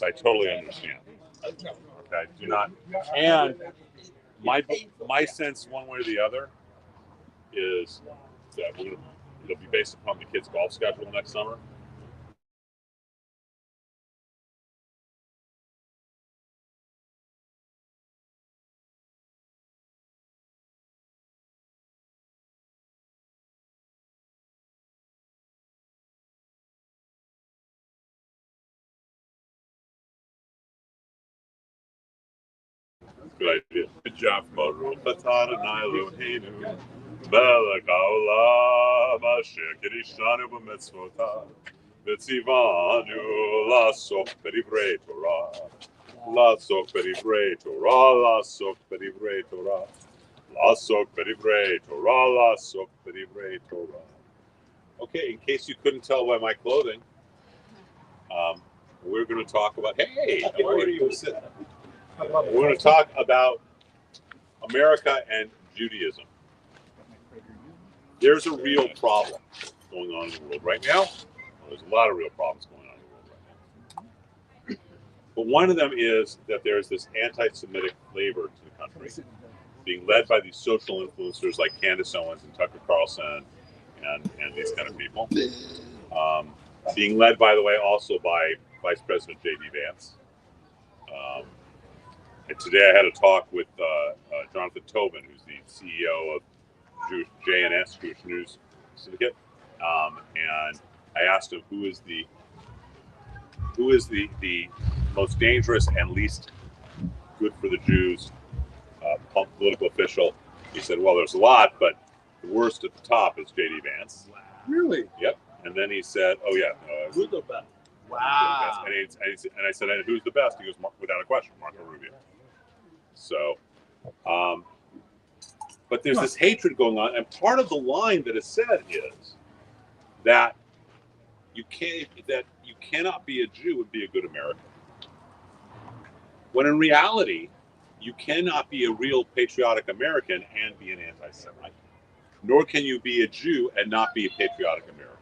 I totally understand. Okay, do not. And my sense, one way or the other, is that it'll be based upon the kids' golf schedule next summer. Good idea. Good job, Baruch atah Adonai Eloheinu, melech haolam, asher kirishanu b'mitzvotav, v'tzivanu la'asok b'divrei Torah, la'asok b'divrei Torah, la'asok b'divrei Torah, la'asok b'divrei Torah, la'asok b'divrei Torah. Okay, in case you couldn't tell by my clothing, we're going to talk about. Hey, how are you? We're going to talk about America and Judaism. There's a real problem going on in the world right now. Well, there's a lot of real problems going on in the world right now. But one of them is that there's this anti-Semitic flavor to the country, being led by these social influencers like Candace Owens and Tucker Carlson and these kind of people. Being led, by the way, also by Vice President J.D. Vance. And today I had a talk with Jonathan Tobin, who's the CEO of JNS, Jewish News Syndicate, and I asked him who is the most dangerous and least good for the Jews political official. He said, well, there's a lot, but the worst at the top is J.D. Vance. Really? Yep. And then he said, oh yeah. Who's the best? Wow. And I said, and who's the best? He goes, without a question, Marco Rubio. So, but there's this hatred going on, and part of the line that is said is that you cannot be a Jew and be a good American. When in reality, you cannot be a real patriotic American and be an anti-Semite. Nor can you be a Jew and not be a patriotic American.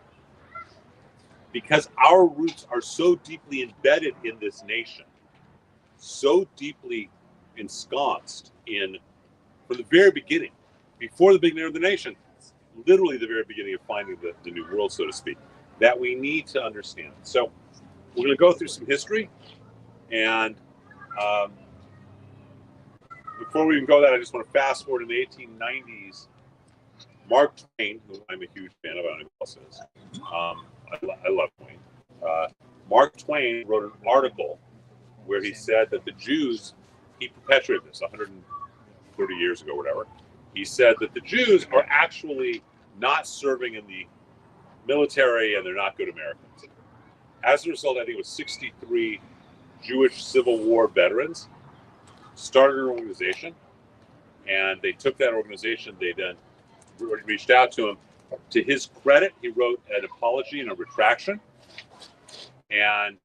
Because our roots are so deeply embedded in this nation, so deeply ensconced from the very beginning, before the beginning of the nation, literally the very beginning of finding the new world, so to speak, that we need to understand. So we're going to go through some history, and before we even go that, I just want to fast forward in the 1890s. Mark Twain, who I'm a huge fan of, I don't know who else is. I love Twain. Mark Twain wrote an article where he said that the Jews, he perpetuated this 130 years ago, whatever. He said that the Jews are actually not serving in the military and they're not good Americans. As a result, I think it was 63 Jewish Civil War veterans started an organization, and they took that organization. They then reached out to him. To his credit, he wrote an apology and a retraction. And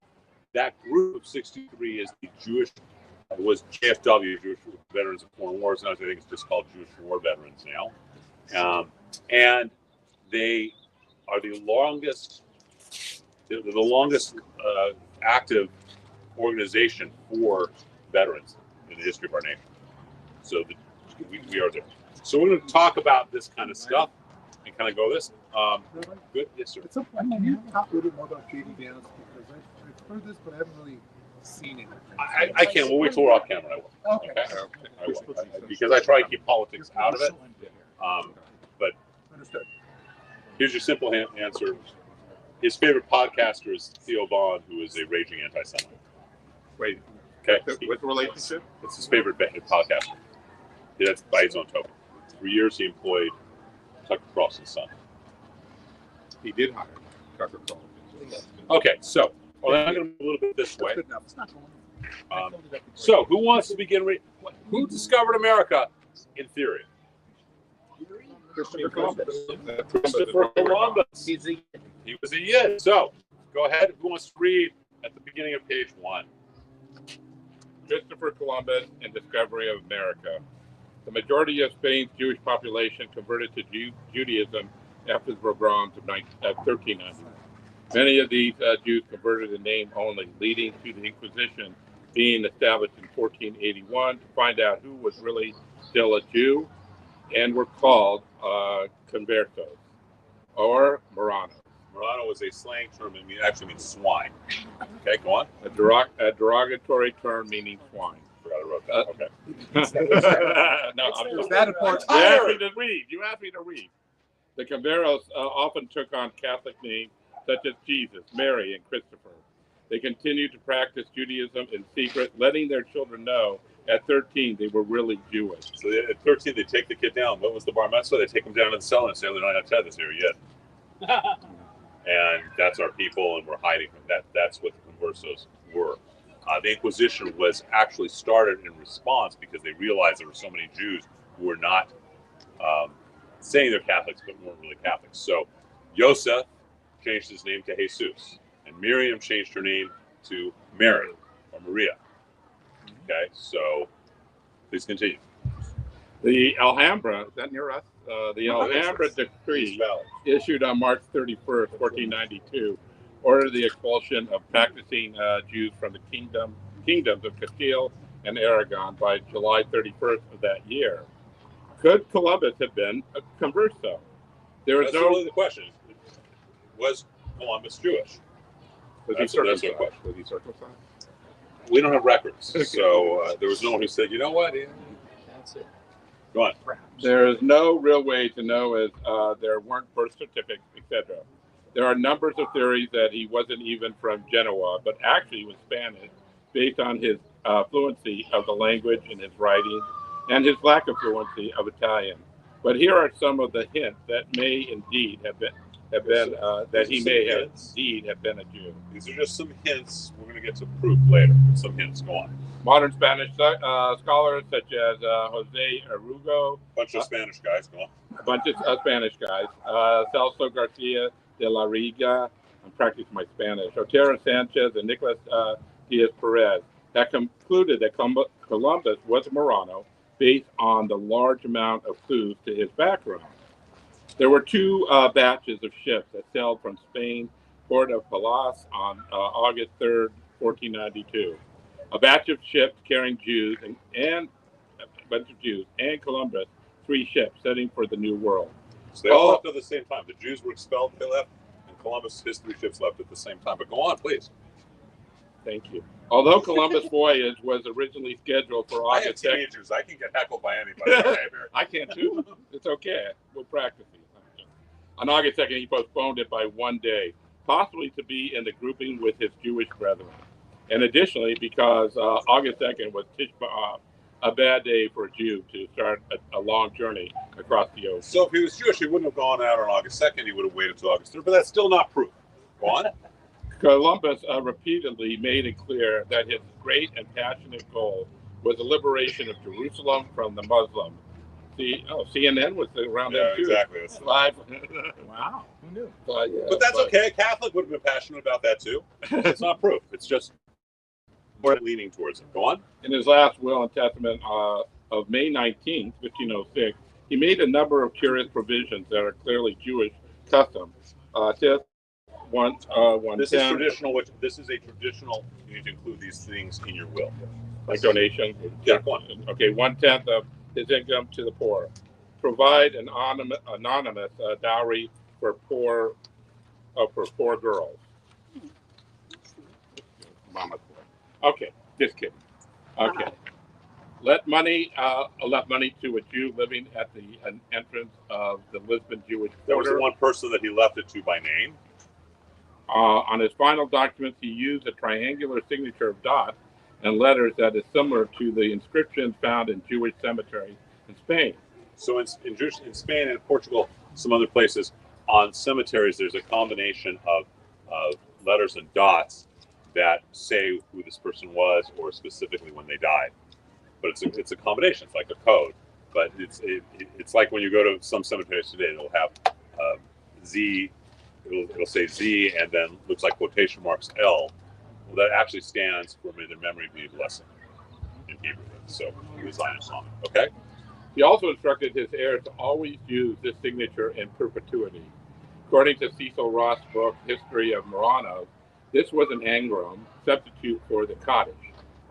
that group of 63 is the Jewish, it was JFW, Jewish Veterans of Foreign Wars. Now I think it's just called Jewish War Veterans now. And they are the longest active organization for veterans in the history of our nation. So we are there. So we're going to talk about this kind of stuff and kind of go this. Good, yes, sir. Can you talk a little bit more about J.D. Vance, because I've heard this, but I haven't really seen it. I can't. We'll wait till we're off camera. I will. Okay. I will. Because I try to keep politics out of it. But understood. Here's your simple answer. His favorite podcaster is Theo Vaughn, who is a raging anti-Semite. Wait. Okay. What's the relationship? It's his favorite podcaster. That's by his own token. For years, he employed Tucker Carlson's son. He did hire Tucker Carlson. Okay, so I'm going to move a little bit this way. So, who wants to begin? Who discovered America in theory? Christopher Columbus. Christopher Columbus. He was a Yid. So, go ahead. Who wants to read at the beginning of page 1? Christopher Columbus and discovery of America. The majority of Spain's Jewish population converted to Judaism after the pogroms of 1300. Many of these Jews converted in name only, leading to the Inquisition being established in 1481 to find out who was really still a Jew, and were called conversos or Moranos. Morano was a slang term and actually means swine. Okay, go on. A derogatory term meaning swine. Forgot I wrote that. Okay. No, I'm Is just, that important? you asked me to read. You asked me to read. The conversos often took on Catholic names such as Jesus, Mary, and Christopher. They continued to practice Judaism in secret, letting their children know at 13 they were really Jewish. So at 13, they take the kid down. What was the bar mitzvah? They take him down to the cell and say, they're not outside this here yet. And that's our people, and we're hiding from that. That's what the conversos were. The Inquisition was actually started in response because they realized there were so many Jews who were not saying they're Catholics but weren't really Catholics. So Yosef changed his name to Jesus, and Miriam changed her name to Mary or Maria. Okay, so please continue. The Alhambra, is that near us? The Alhambra decree issued on March 31st, 1492, ordered the expulsion of practicing Jews from the kingdoms of Castile and Aragon by July 31st of that year. Could Columbus have been a converso? There is That's really the question. Was Columbus Jewish? That's the question. Was he circumcised? We don't have records, so there was no one who said, you know what? That's it. Go on. There is no real way to know as there weren't birth certificates, etc. There are numbers of theories that he wasn't even from Genoa, but actually was Spanish, based on his fluency of the language in his writing and his lack of fluency of Italian. But here are some of the hints that may indeed have been that he may have indeed have been a Jew. These are just some hints. We're going to get to proof later. Some hints. Go on. Modern Spanish scholars such as Jose Arrugo, Bunch of Spanish guys. Go on. a bunch of Spanish guys, Celso Garcia de la Riga, I'm practicing my Spanish, Otero Sanchez, and Nicolas Diaz Perez, that concluded that Columbus was a Morano based on the large amount of clues to his background. There were two batches of ships that sailed from Spain, Port of Palos, on August 3rd, 1492. A batch of ships carrying Jews and a bunch of Jews and Columbus, 3 ships setting for the New World. So they all left at the same time. The Jews were expelled, they left, and Columbus, his 3 ships left at the same time. But go on, please. Thank you. Although Columbus' voyage was originally scheduled for I have August 2nd. teenagers. I can get heckled by anybody. I can too. It's okay. We'll practice these. On August 2nd, he postponed it by 1 day, possibly to be in the grouping with his Jewish brethren. And additionally, because August 2nd was Tish B'Av, a bad day for a Jew to start a long journey across the ocean. So if he was Jewish, he wouldn't have gone out on August 2nd. He would have waited till August 3rd. But that's still not proof. Go on. Columbus repeatedly made it clear that his great and passionate goal was the liberation of Jerusalem from the Muslims. CNN was around there too. Exactly. Live. Wow. Who knew? But that's okay. A Catholic would have been passionate about that too. It's not proof. It's just more leaning towards it. Go on. In his last will and testament of May 19th, 1506, he made a number of curious provisions that are clearly Jewish customs. This is traditional. This is a traditional. You need to include these things in your will. Like donation. Yeah, go on. Okay, 1/10 of his income to the poor. Provide an anonymous dowry for poor girls. Mama's boy. Okay, just kidding. Okay. Left money to a Jew living at the entrance of the Lisbon Jewish quarter. That was the one person that he left it to by name. On his final documents, he used a triangular signature of dots and letters that is similar to the inscriptions found in Jewish cemeteries in Spain. So in Spain and Portugal, some other places, on cemeteries, there's a combination of letters and dots that say who this person was or specifically when they died. But it's a combination. It's like a code. But it's like when you go to some cemeteries today, it'll have Z. It'll say Z and then looks like quotation marks L. Well, that actually stands for may the memory be blessed in Hebrew. So he resigned on it. Okay. He also instructed his heirs to always use this signature in perpetuity. According to Cecil Roth's book, History of Muranos, this was an angrom substitute for the cottage,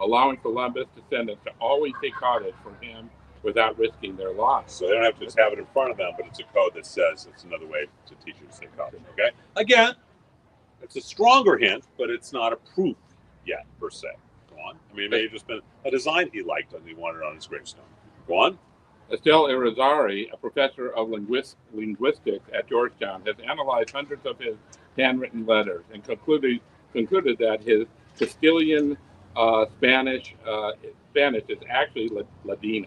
allowing Columbus' descendants to always take cottage from him without risking their lives. So they don't have to just have it in front of them, but it's a code that says it's another way to teach you to say cottage. Okay? Again, it's a stronger hint, but it's not a proof yet, per se. Go on. I mean, it may have just been a design he liked and he wanted on his gravestone. Go on. Estelle Irizarry, a professor of linguistics at Georgetown, has analyzed hundreds of his handwritten letters and concluded that his Castilian Spanish is actually Ladino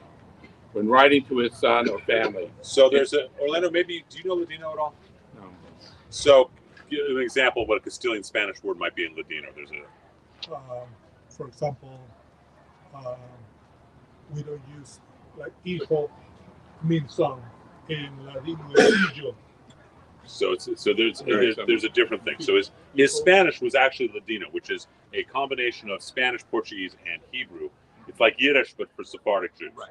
when writing to his son or family. So there's Orlando, maybe, do you know Ladino at all? No. So give an example of what a Castilian Spanish word might be in Ladino. There's for example, we don't use like hijo means son in Ladino is hijo. So there's a different thing. So his Spanish was actually Ladino, which is a combination of Spanish, Portuguese, and Hebrew. It's like Yiddish, but for Sephardic Jews. Right.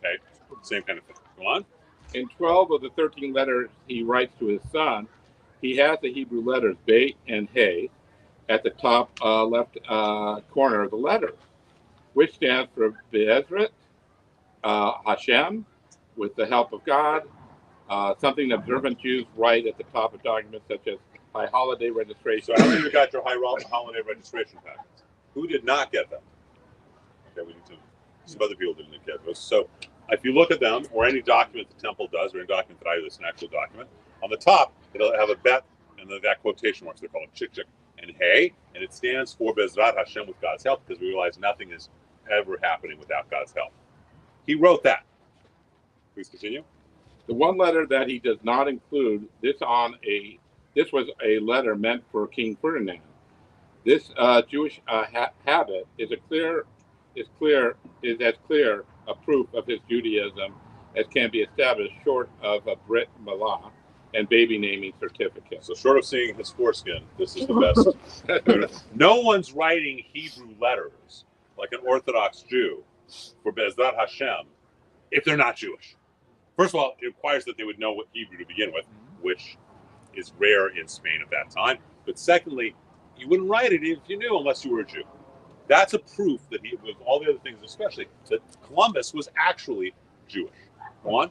Okay, same kind of thing. Go on. In 12 of the 13 letters he writes to his son, he has the Hebrew letters Beit and Hey at the top left corner of the letter, which stands for Be'ezrat, Hashem, with the help of God, something observant Jews write at the top of documents such as high holiday registration. So how many of you got your high holiday registration packets? Who did not get them? Okay, we need to. Some other people didn't get those. So if you look at them, or any document the temple does, or any document that I do, it's an actual document. On the top, it'll have a bet and that quotation marks. They're called chik chik and hey, and it stands for Bezrat Hashem, with God's help, because we realize nothing is ever happening without God's help. He wrote that. Please continue. The one letter that he does not include this was a letter meant for King Ferdinand. This Jewish habit is as clear a proof of his Judaism as can be established short of a Brit Milah and baby naming certificate. So short of seeing his foreskin, this is the best. No one's writing Hebrew letters like an Orthodox Jew for Bezrat Hashem if they're not Jewish. First of all, it requires that they would know what Hebrew to begin with, which is rare in Spain at that time. But secondly, you wouldn't write it if you knew, unless you were a Jew. That's a proof that he, with all the other things especially, that Columbus was actually Jewish. Go on.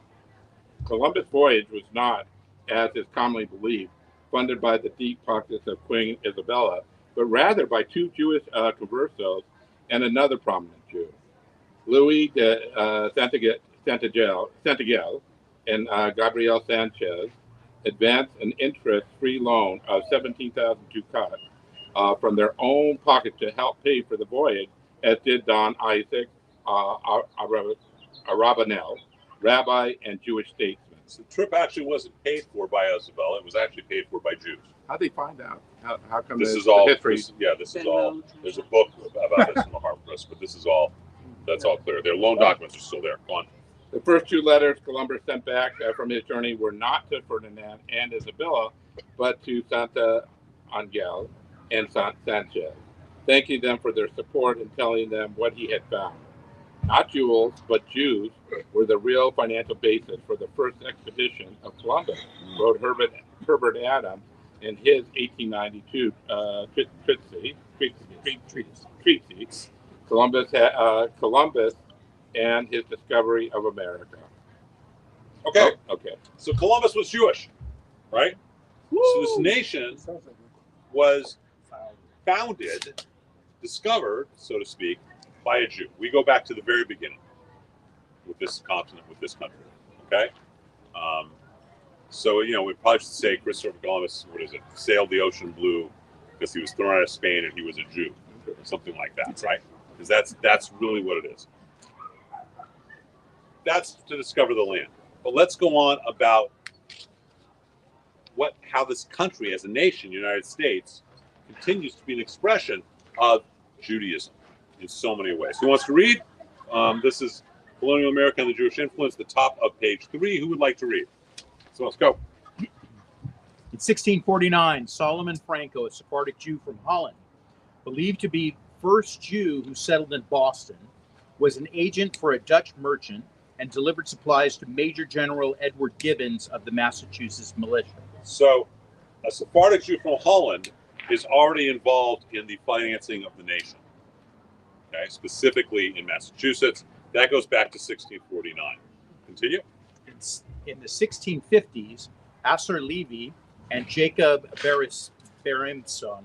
Columbus' voyage was not, as is commonly believed, funded by the deep pockets of Queen Isabella, but rather by two Jewish conversos and another prominent Jew. Louis de Santigel and Gabriel Sanchez advanced an interest-free loan of 17,000 ducats from their own pocket to help pay for the voyage, as did Don Isaac Rabanel, rabbi and Jewish statesman. So the trip actually wasn't paid for by Isabella; it was actually paid for by Jews. How'd they find out? How come this is all history? This is all. There's a book about this in the Harvard Press, but this is all. That's all clear. Their loan documents are still there. Go on. The first two letters Columbus sent back from his journey were not to Ferdinand and Isabella, but to Santa Angel and Sanchez, thanking them for their support and telling them what he had found. Not jewels, but Jews were the real financial basis for the first expedition of Columbus, wrote Herbert Adams in his 1892 treatise, Columbus and his discovery of America. Okay. Okay. So Columbus was Jewish, right? Woo! So this nation was founded, discovered, so to speak, by a Jew. We go back to the very beginning with this continent, with this country. Okay. So we probably should say Christopher Columbus, sailed the ocean blue because he was thrown out of Spain and he was a Jew, or something like that, right? Because that's really what it is. That's to discover the land. But let's go on about how this country, as a nation, United States, continues to be an expression of Judaism in so many ways. Who wants to read? This is Colonial America and the Jewish Influence, the top of page 3. Who would like to read? So let's go. In 1649, Solomon Franco, a Sephardic Jew from Holland, believed to be first Jew who settled in Boston, was an agent for a Dutch merchant and delivered supplies to Major General Edward Gibbons of the Massachusetts militia. So a Sephardic Jew from Holland is already involved in the financing of the nation. Okay, specifically in Massachusetts. That goes back to 1649. Continue. In the 1650s, Asser Levy and Jacob Berenson,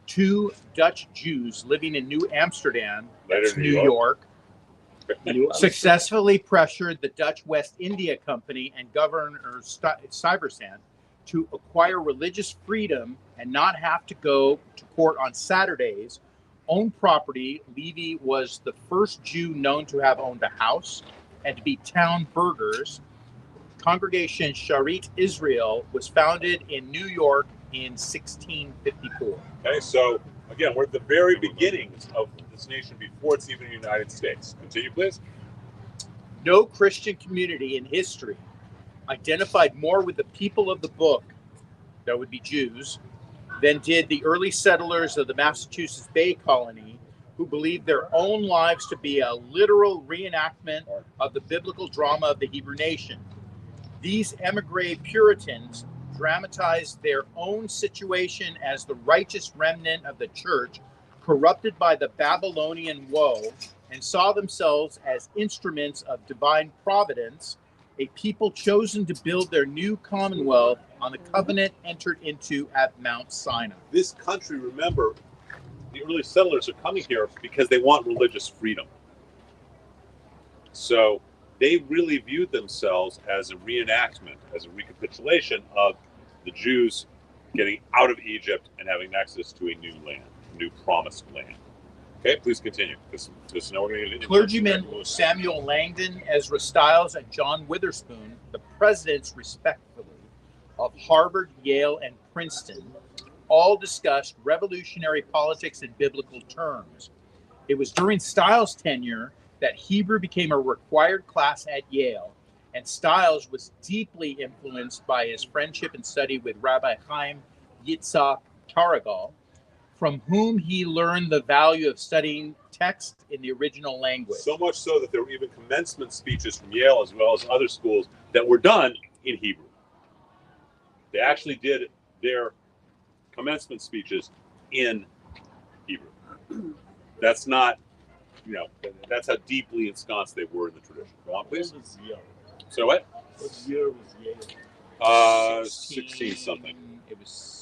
two Dutch Jews living in New Amsterdam, Later New York, successfully pressured the Dutch West India Company and Governor Stuyvesant to acquire religious freedom and not have to go to court on Saturdays, own property. Levy was the first Jew known to have owned a house and to be town burghers. Congregation Sharit Israel was founded in New York in 1654. Okay, so again, we're at the very beginnings of this nation before it's even the United States. Continue, please. No Christian community in history identified more with the people of the book, that would be Jews, than did the early settlers of the Massachusetts Bay Colony, who believed their own lives to be a literal reenactment of the biblical drama of the Hebrew nation. These emigre Puritans dramatized their own situation as the righteous remnant of the church, corrupted by the Babylonian woe, and saw themselves as instruments of divine providence, a people chosen to build their new commonwealth on the covenant entered into at Mount Sinai. This country, remember, the early settlers are coming here because they want religious freedom. So they really viewed themselves as a reenactment, as a recapitulation of the Jews getting out of Egypt and having access to a new land, a new promised land. Okay, please continue. Now we're going to get Clergymen Samuel Langdon, Ezra Stiles, and John Witherspoon, the presidents, respectively, of Harvard, Yale, and Princeton, all discussed revolutionary politics in biblical terms. It was during Stiles' tenure that Hebrew became a required class at Yale, and Stiles was deeply influenced by his friendship and study with Rabbi Chaim Yitzhak Taragal, from whom he learned the value of studying text in the original language. So much so that there were even commencement speeches from Yale as well as other schools that were done in Hebrew. They actually did their commencement speeches in Hebrew. That's not, that's how deeply ensconced they were in the tradition. Go on, please. So what? What year was Yale? 16 something. It was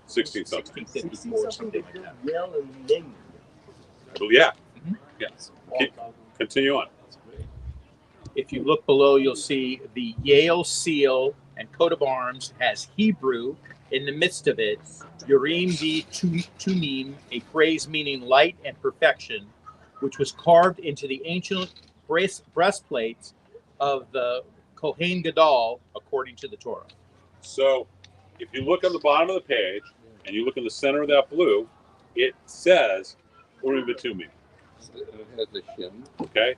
16 something. 1654, something like that. Yale and England. Yeah. Yes. Continue on. If you look below, you'll see the Yale seal and coat of arms has Hebrew in the midst of it, Urim Tumim, a phrase meaning light and perfection, which was carved into the ancient breastplates of the Kohen Gadol, according to the Torah. So, if you look on the bottom of the page, and you look in the center of that blue, it says Urim Tumim. It has a shim. Okay?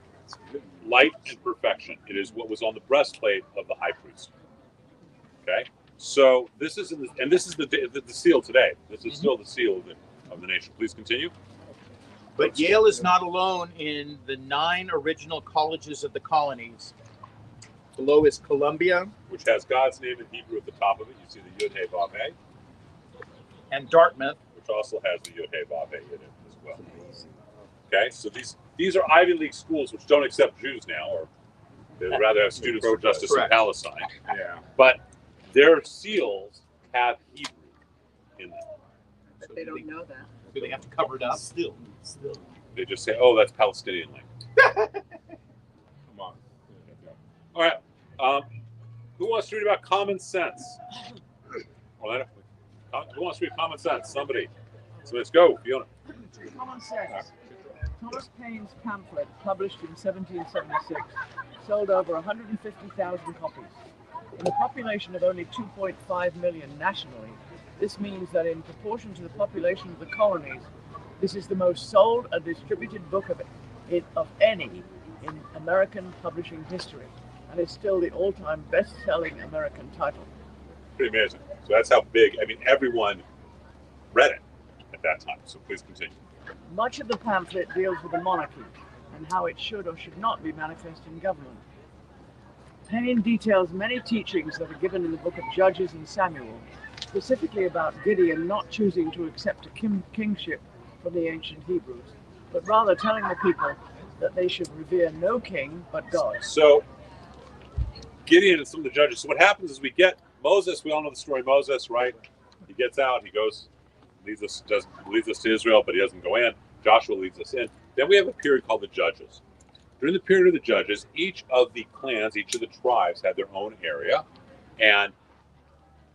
Light and perfection. It is what was on the breastplate of the high priest. Okay? So this is the seal today. This is still the seal of the nation. Please continue. But Yale is not alone in the 9 original colleges of the colonies. Below is Columbia, which has God's name in Hebrew at the top of it. You see the Yud Hey Vav Hey. And Dartmouth, which also has the Yud Hey Vav Hey in it as well. Okay, so these are Ivy League schools which don't accept Jews now, or they'd rather have students for justice in Palestine. Yeah. But their seals have Hebrew in them. But they don't know that. do they have to cover it up? Still. They just say, "Oh, that's Palestinian land." Come on. All right. Who wants to read about common sense? Who wants to read common sense? Somebody. So let's go, Fiona. Common sense. Thomas Paine's pamphlet, published in 1776, sold over 150,000 copies. In a population of only 2.5 million nationally, this means that in proportion to the population of the colonies, this is the most sold and distributed book of any in American publishing history, and is still the all-time best-selling American title. Pretty amazing. So that's how big. I mean, everyone read it at that time. So please continue. Much of the pamphlet deals with the monarchy and how it should or should not be manifest in government. Paine details many teachings that are given in the book of Judges and Samuel, specifically about Gideon not choosing to accept a kingship from the ancient Hebrews, but rather telling the people that they should revere no king but God. So Gideon and some of the judges. So what happens is we get Moses. We all know the story of Moses, right? He gets out. He goes, leads us to Israel, but he doesn't go in. Joshua leads us in. Then we have a period called the Judges. During the period of the Judges, each of the clans, each of the tribes had their own area, and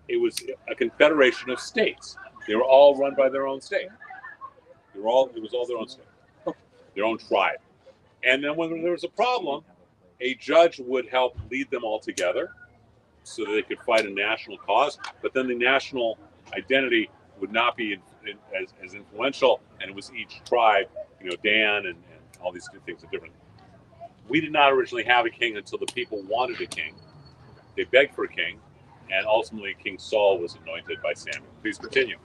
it was a confederation of states. They were all run by their own state. It was all their own state, their own tribe. And then when there was a problem, a judge would help lead them all together so that they could fight a national cause. But then the national identity would not be as influential, and it was each tribe, Dan and all these things are different. We did not originally have a king until the people wanted a king. They begged for a king, and ultimately King Saul was anointed by Samuel. Please continue.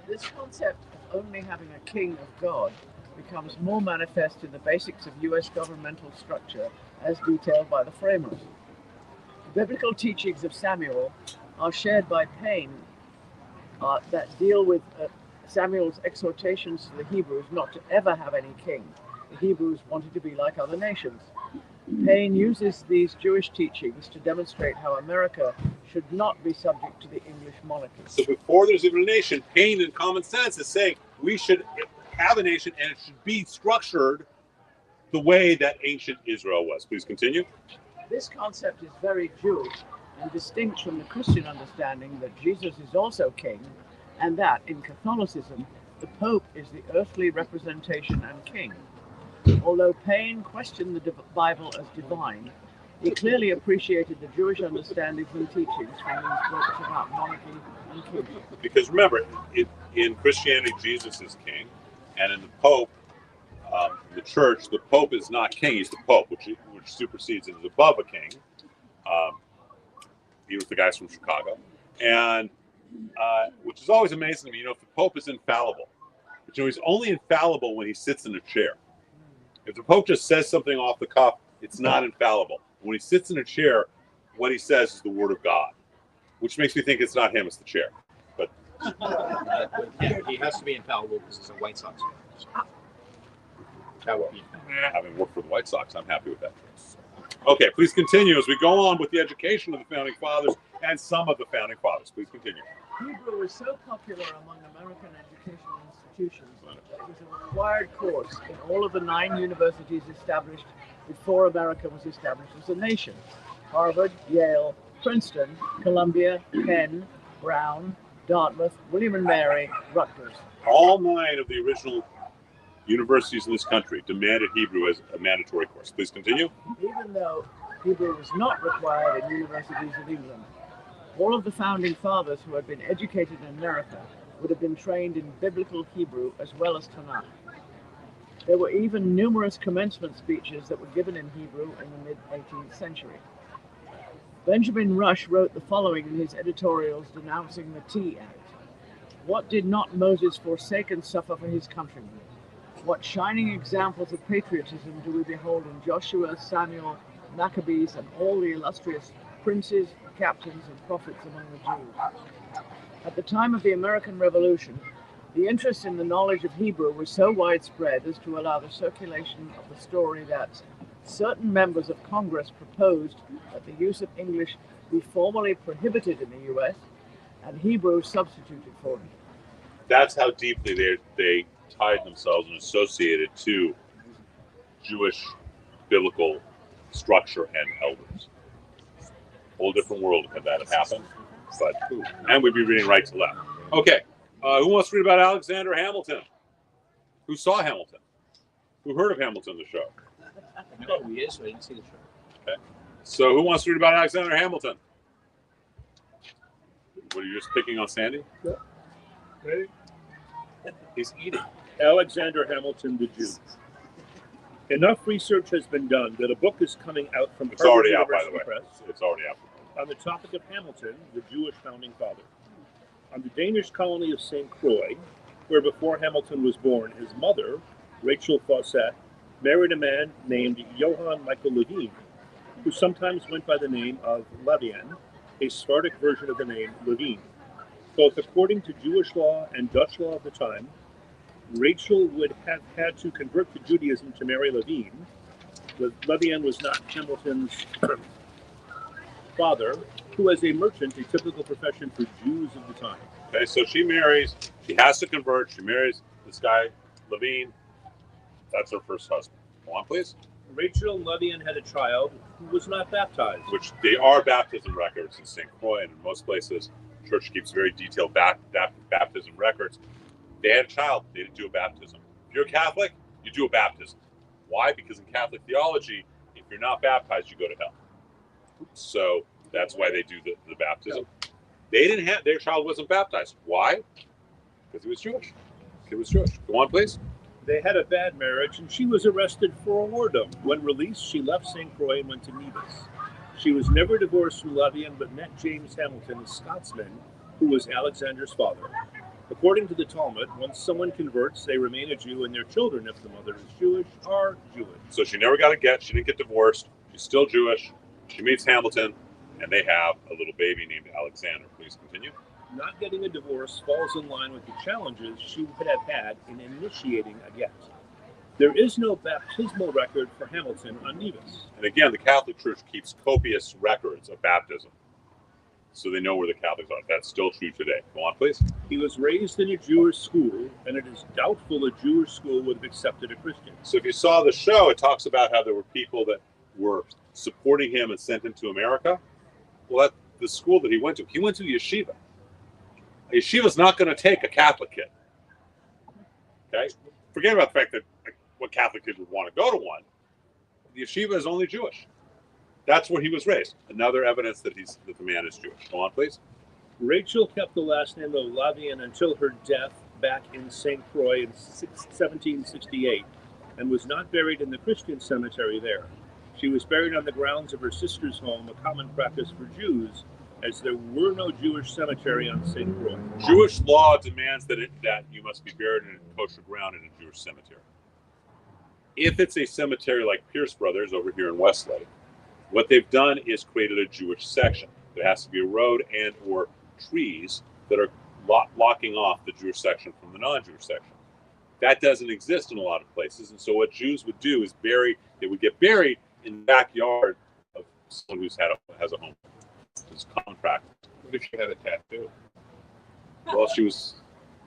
This concept of only having a king of God becomes more manifest in the basics of U.S. governmental structure as detailed by the framers. The biblical teachings of Samuel are shared by Paine that deal with Samuel's exhortations to the Hebrews not to ever have any king. The Hebrews wanted to be like other nations. Paine uses these Jewish teachings to demonstrate how America should not be subject to the English monarchy. So before there's even a nation, Paine in common sense is saying we should have a nation and it should be structured the way that ancient Israel was. Please continue. This concept is very Jewish and distinct from the Christian understanding that Jesus is also king, and that in Catholicism, the Pope is the earthly representation and king. Although Paine questioned the Bible as divine, he clearly appreciated the Jewish understandings and teachings from these books about monarchy and kingship. Because remember, in Christianity, Jesus is king, and in the Pope, the church, the Pope is not king, he's the Pope, which supersedes and is above a king. He was the guys from Chicago. And which is always amazing to me, if the Pope is infallible, but he's only infallible when he sits in a chair. If the Pope just says something off the cuff, it's not infallible. When he sits in a chair, what he says is the word of God, which makes me think it's not him, it's the chair. But he has to be infallible because he's a White Sox fan. That would be. Having worked for the White Sox, I'm happy with that. Okay, please continue as we go on with the education of the Founding Fathers and some of the Founding Fathers. Please continue. Hebrew was so popular among American educational institutions that it was a required course in all of the 9 universities established before America was established as a nation. Harvard, Yale, Princeton, Columbia, Penn, Brown, Dartmouth, William and Mary, Rutgers. All 9 of the original universities in this country demanded Hebrew as a mandatory course. Please continue. Even though Hebrew was not required in universities of England, all of the Founding Fathers who had been educated in America would have been trained in biblical Hebrew as well as Tanakh. There were even numerous commencement speeches that were given in Hebrew in the mid-18th century. Benjamin Rush wrote the following in his editorials denouncing the Tea Act. What did not Moses forsake and suffer for his countrymen? What shining examples of patriotism do we behold in Joshua, Samuel, Maccabees, and all the illustrious princes, captains, and prophets among the Jews. At the time of the American Revolution, the interest in the knowledge of Hebrew was so widespread as to allow the circulation of the story that certain members of Congress proposed that the use of English be formally prohibited in the U.S. and Hebrew substituted for it. That's how deeply they tied themselves and associated to Jewish biblical structure and elders. Whole different world had that happened, and we'd be reading right to left. Okay, who wants to read about Alexander Hamilton? Who saw Hamilton? Who heard of Hamilton, the show? I know who he is, so I didn't see the show. Okay, so who wants to read about Alexander Hamilton? What, are you just picking on Sandy? Yeah. Ready? He's eating. Alexander Hamilton, the Jew. Enough research has been done that a book is coming out from It's Harvard already out, by the University way. Press It's already out. on the topic of Hamilton, the Jewish founding father. On the Danish colony of St. Croix, where before Hamilton was born, his mother, Rachel Fawcett, married a man named Johann Michael Levine, who sometimes went by the name of Lavian, a Sephardic version of the name Levine. Both according to Jewish law and Dutch law of the time, Rachel would have had to convert to Judaism to marry Levine. Levine was not Hamilton's father, who was a merchant, a typical profession for Jews of the time. Okay, so she has to convert, she marries this guy, Levine. That's her first husband. Go on, please. Rachel and Levine had a child who was not baptized. Which they are baptism records in St. Croix, and in most places, church keeps very detailed baptism records. They had a child, they didn't do a baptism. If you're a Catholic, you do a baptism. Why? Because in Catholic theology, if you're not baptized, you go to hell. So that's why they do the baptism. They didn't have, their child wasn't baptized. Why? Because he was Jewish. He was Jewish. Go on, please. They had a bad marriage, and she was arrested for whoredom. When released, she left St. Croix and went to Nevis. She was never divorced from Levine, but met James Hamilton, a Scotsman, who was Alexander's father. According to the Talmud, once someone converts, they remain a Jew, and their children, if the mother is Jewish, are Jewish. So she never got a get. She didn't get divorced. She's still Jewish. She meets Hamilton, and they have a little baby named Alexander. Please continue. Not getting a divorce falls in line with the challenges she would have had in initiating a get. There is no baptismal record for Hamilton on Nevis. And again, the Catholic Church keeps copious records of baptism, so they know where the Catholics are. That's still true today. Go on, please. He was raised in a Jewish school, and it is doubtful a Jewish school would have accepted a Christian. So if you saw the show, it talks about how there were people that were supporting him and sent him to America. Well, that's the school that he went to yeshiva. A yeshiva's not going to take a Catholic kid. Okay? Forget about the fact that what Catholic kids would want to go to one. The yeshiva is only Jewish. That's where he was raised. Another evidence that the man is Jewish. Go on, please. Rachel kept the last name of Levine until her death back in St. Croix in 1768, and was not buried in the Christian cemetery there. She was buried on the grounds of her sister's home, a common practice for Jews, as there were no Jewish cemetery on St. Croix. Jewish law demands that you must be buried in a kosher ground in a Jewish cemetery. If it's a cemetery like Pierce Brothers over here in Westlake, what they've done is created a Jewish section. There has to be a road and or trees that are blocking off the Jewish section from the non-Jewish section. That doesn't exist in a lot of places, and so what Jews would do is they would get buried in the backyard of someone who has a home. It's common practice. What if she had a tattoo? Well,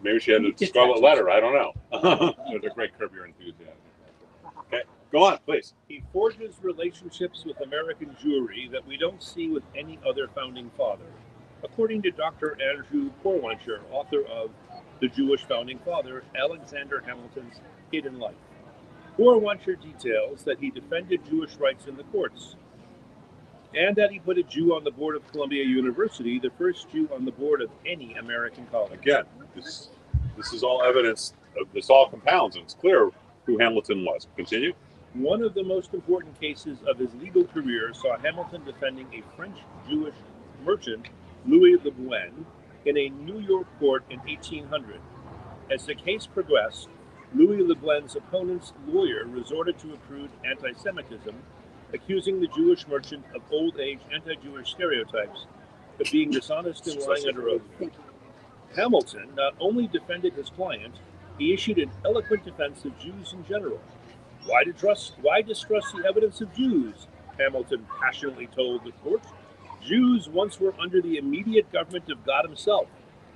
maybe she had a scarlet letter. I don't know. There's a great Curb Your Enthusiasm. Okay, go on, please. He forges relationships with American Jewry that we don't see with any other founding father. According to Dr. Andrew Korwancher, author of The Jewish Founding Father, Alexander Hamilton's Hidden Life. Korwancher details that he defended Jewish rights in the courts, and that he put a Jew on the board of Columbia University, the first Jew on the board of any American college. Again, this is all evidence. This all compounds, and it's clear who Hamilton was. Continue. One of the most important cases of his legal career saw Hamilton defending a French Jewish merchant, Louis Le Guin, in a New York court in 1800. As the case progressed, Louis Le Guin's opponent's lawyer resorted to accrued anti-Semitism, accusing the Jewish merchant of old age anti-Jewish stereotypes of being dishonest and lying under oath. Hamilton not only defended his client, he issued an eloquent defense of Jews in general. Why distrust the evidence of Jews? Hamilton passionately told the court. Jews once were under the immediate government of God himself,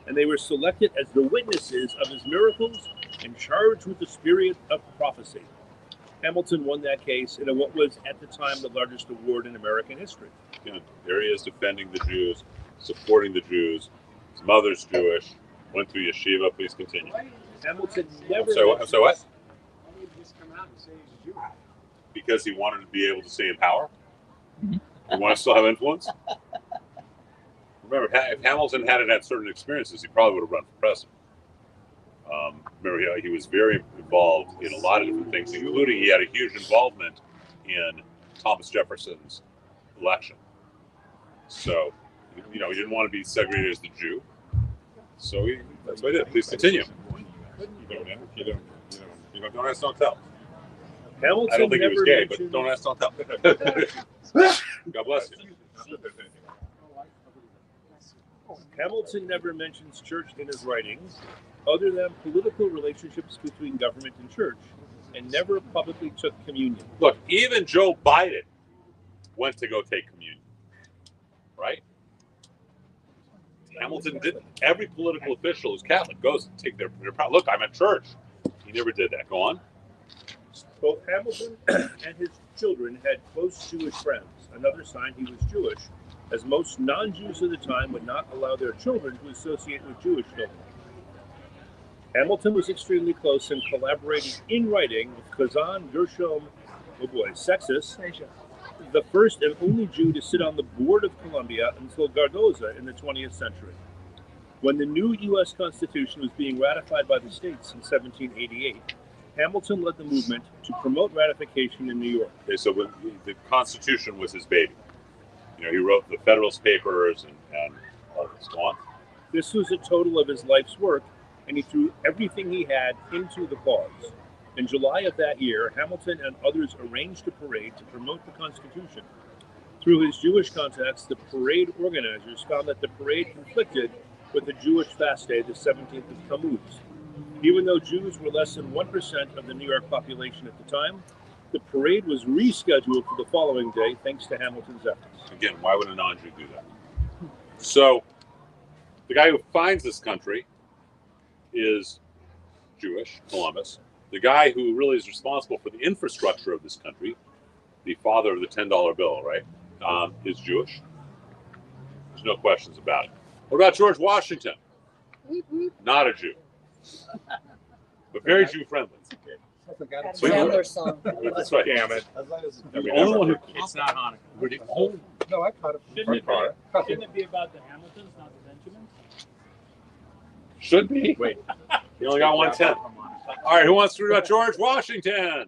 and they were selected as the witnesses of his miracles and charged with the spirit of prophecy. Hamilton won that case in what was at the time the largest award in American history. Again, there he is defending the Jews, supporting the Jews. His mother's Jewish. Went through yeshiva. Please continue. Hamilton never. So what? Why did he just come out and say he's Jewish? Because he wanted to be able to stay in power. He wanted to still have influence. Remember, if Hamilton hadn't had certain experiences, he probably would have run for president. Remember, he was very involved in a lot of different things, including he had a huge involvement in Thomas Jefferson's election. So, he didn't want to be segregated as the Jew. So that's what he did. Please continue. Don't ask, don't tell. Hamilton I don't think he was gay, mentioned... but don't ask, don't tell. God bless you. Hamilton never mentions church in his writings, other than political relationships between government and church, and never publicly took communion. Look, even Joe Biden went to go take communion, right? Hamilton didn't. Every political official who's Catholic goes to take their look, I'm at church. He never did that. Go on. Both Hamilton and his children had close Jewish friends, another sign he was Jewish, as most non-Jews of the time would not allow their children to associate with Jewish children. Hamilton was extremely close and collaborated in writing with Kazan Gershom, Sextus, the first and only Jew to sit on the board of Columbia until Cardoza in the 20th century. When the new U.S. Constitution was being ratified by the states in 1788, Hamilton led the movement to promote ratification in New York. Okay, so the Constitution was his baby. You know, he wrote the Federalist Papers and all this. Go on. This was a total of his life's work, and he threw everything he had into the cause. In July of that year, Hamilton and others arranged a parade to promote the Constitution. Through his Jewish contacts, the parade organizers found that the parade conflicted with the Jewish fast day, the 17th of Tammuz. Even though Jews were less than 1% of the New York population at the time, the parade was rescheduled for the following day thanks to Hamilton's efforts. Again, why would a non-Jew do that? So, the guy who finds this country is Jewish, Columbus. The guy who really is responsible for the infrastructure of this country, the father of the $10 bill, right, is Jewish. There's no questions about it. What about George Washington? Not a Jew, but very Jew-friendly. That's Chandler's song. That's right. Damn it. The only one who It's not Hanukkah. No, I caught it. Shouldn't it be about the Hamiltons, not the Benjamins? should be. Wait. You only got 110. All right, who wants to read about George Washington?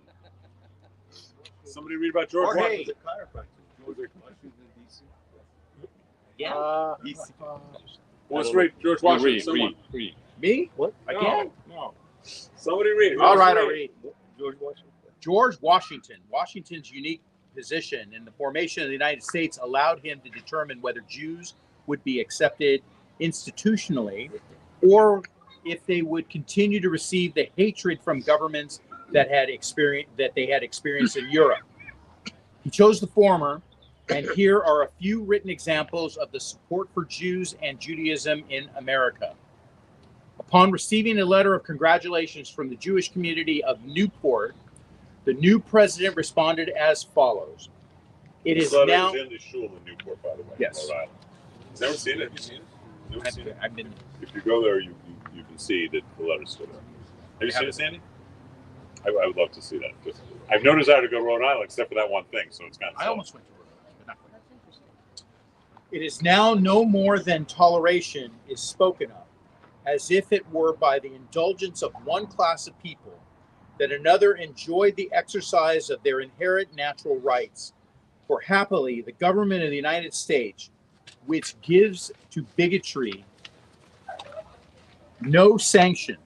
Somebody read about George Washington. Yeah. Who wants to read George Washington? Read. Me? What? Again? No. Somebody read. Who All wants right, to I'll read. George Washington. George Washington. Washington's unique position in the formation of the United States allowed him to determine whether Jews would be accepted institutionally or if they would continue to receive the hatred from governments that they had experienced in Europe. He chose the former, and here are a few written examples of the support for Jews and Judaism in America. Upon receiving a letter of congratulations from the Jewish community of Newport, the new president responded as follows. It is now... in the shul in Newport, by the way. Yes. Rhode Island. Never seen it? Have you seen it? Never seen it? I've been... If you go there, you can see that the letter's still there. Have you seen it, Sandy? I would love to see that. Just, I've no desire to go to Rhode Island except for that one thing, so it's kind of... I almost went to Rhode Island, but not quite. It is now no more than toleration is spoken of, as if it were by the indulgence of one class of people that another enjoyed the exercise of their inherent natural rights. For happily, the government of the United States, which gives to bigotry no sanction,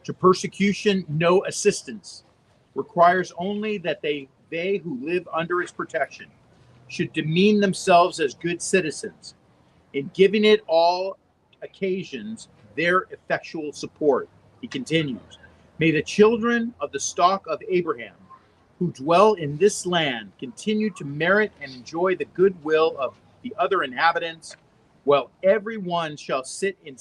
to persecution no assistance, requires only that they who live under its protection should demean themselves as good citizens, in giving it all occasions their effectual support. He continues, may the children of the stock of Abraham who dwell in this land continue to merit and enjoy the goodwill of the other inhabitants, while every one shall sit in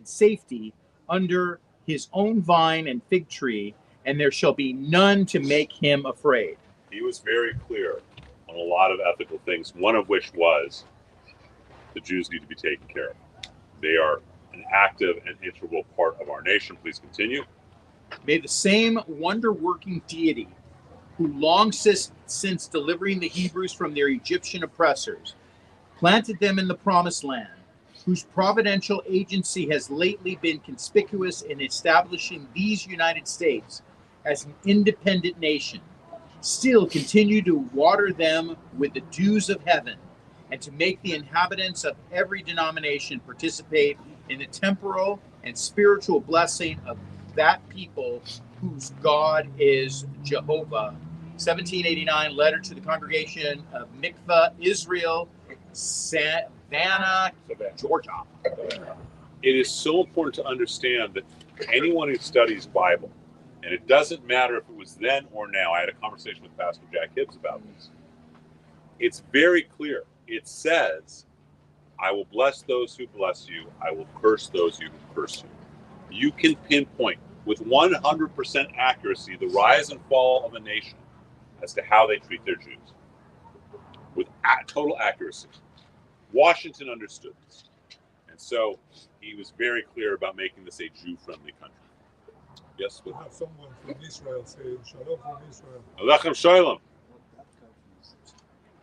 safety under his own vine and fig tree, and there shall be none to make him afraid. He was very clear on a lot of ethical things, one of which was the Jews need to be taken care of. They are an active and integral part of our nation. Please continue. May the same wonder-working deity who long since delivering the Hebrews from their Egyptian oppressors, planted them in the promised land, whose providential agency has lately been conspicuous in establishing these United States as an independent nation, still continue to water them with the dews of heaven, and to make the inhabitants of every denomination participate in the temporal and spiritual blessing of that people whose God is Jehovah. 1789 letter to the congregation of Mikvah, Israel, Savannah, Georgia. It is so important to understand that anyone who studies Bible, and it doesn't matter if it was then or now. I had a conversation with Pastor Jack Hibbs about this. It's very clear. It says, I will bless those who bless you. I will curse those who curse you. You can pinpoint with 100% accuracy the rise and fall of a nation as to how they treat their Jews. With total accuracy. Washington understood this. And so he was very clear about making this a Jew-friendly country. Yes? We have someone from Israel saying, Shalom from Israel. Alechem Shalom.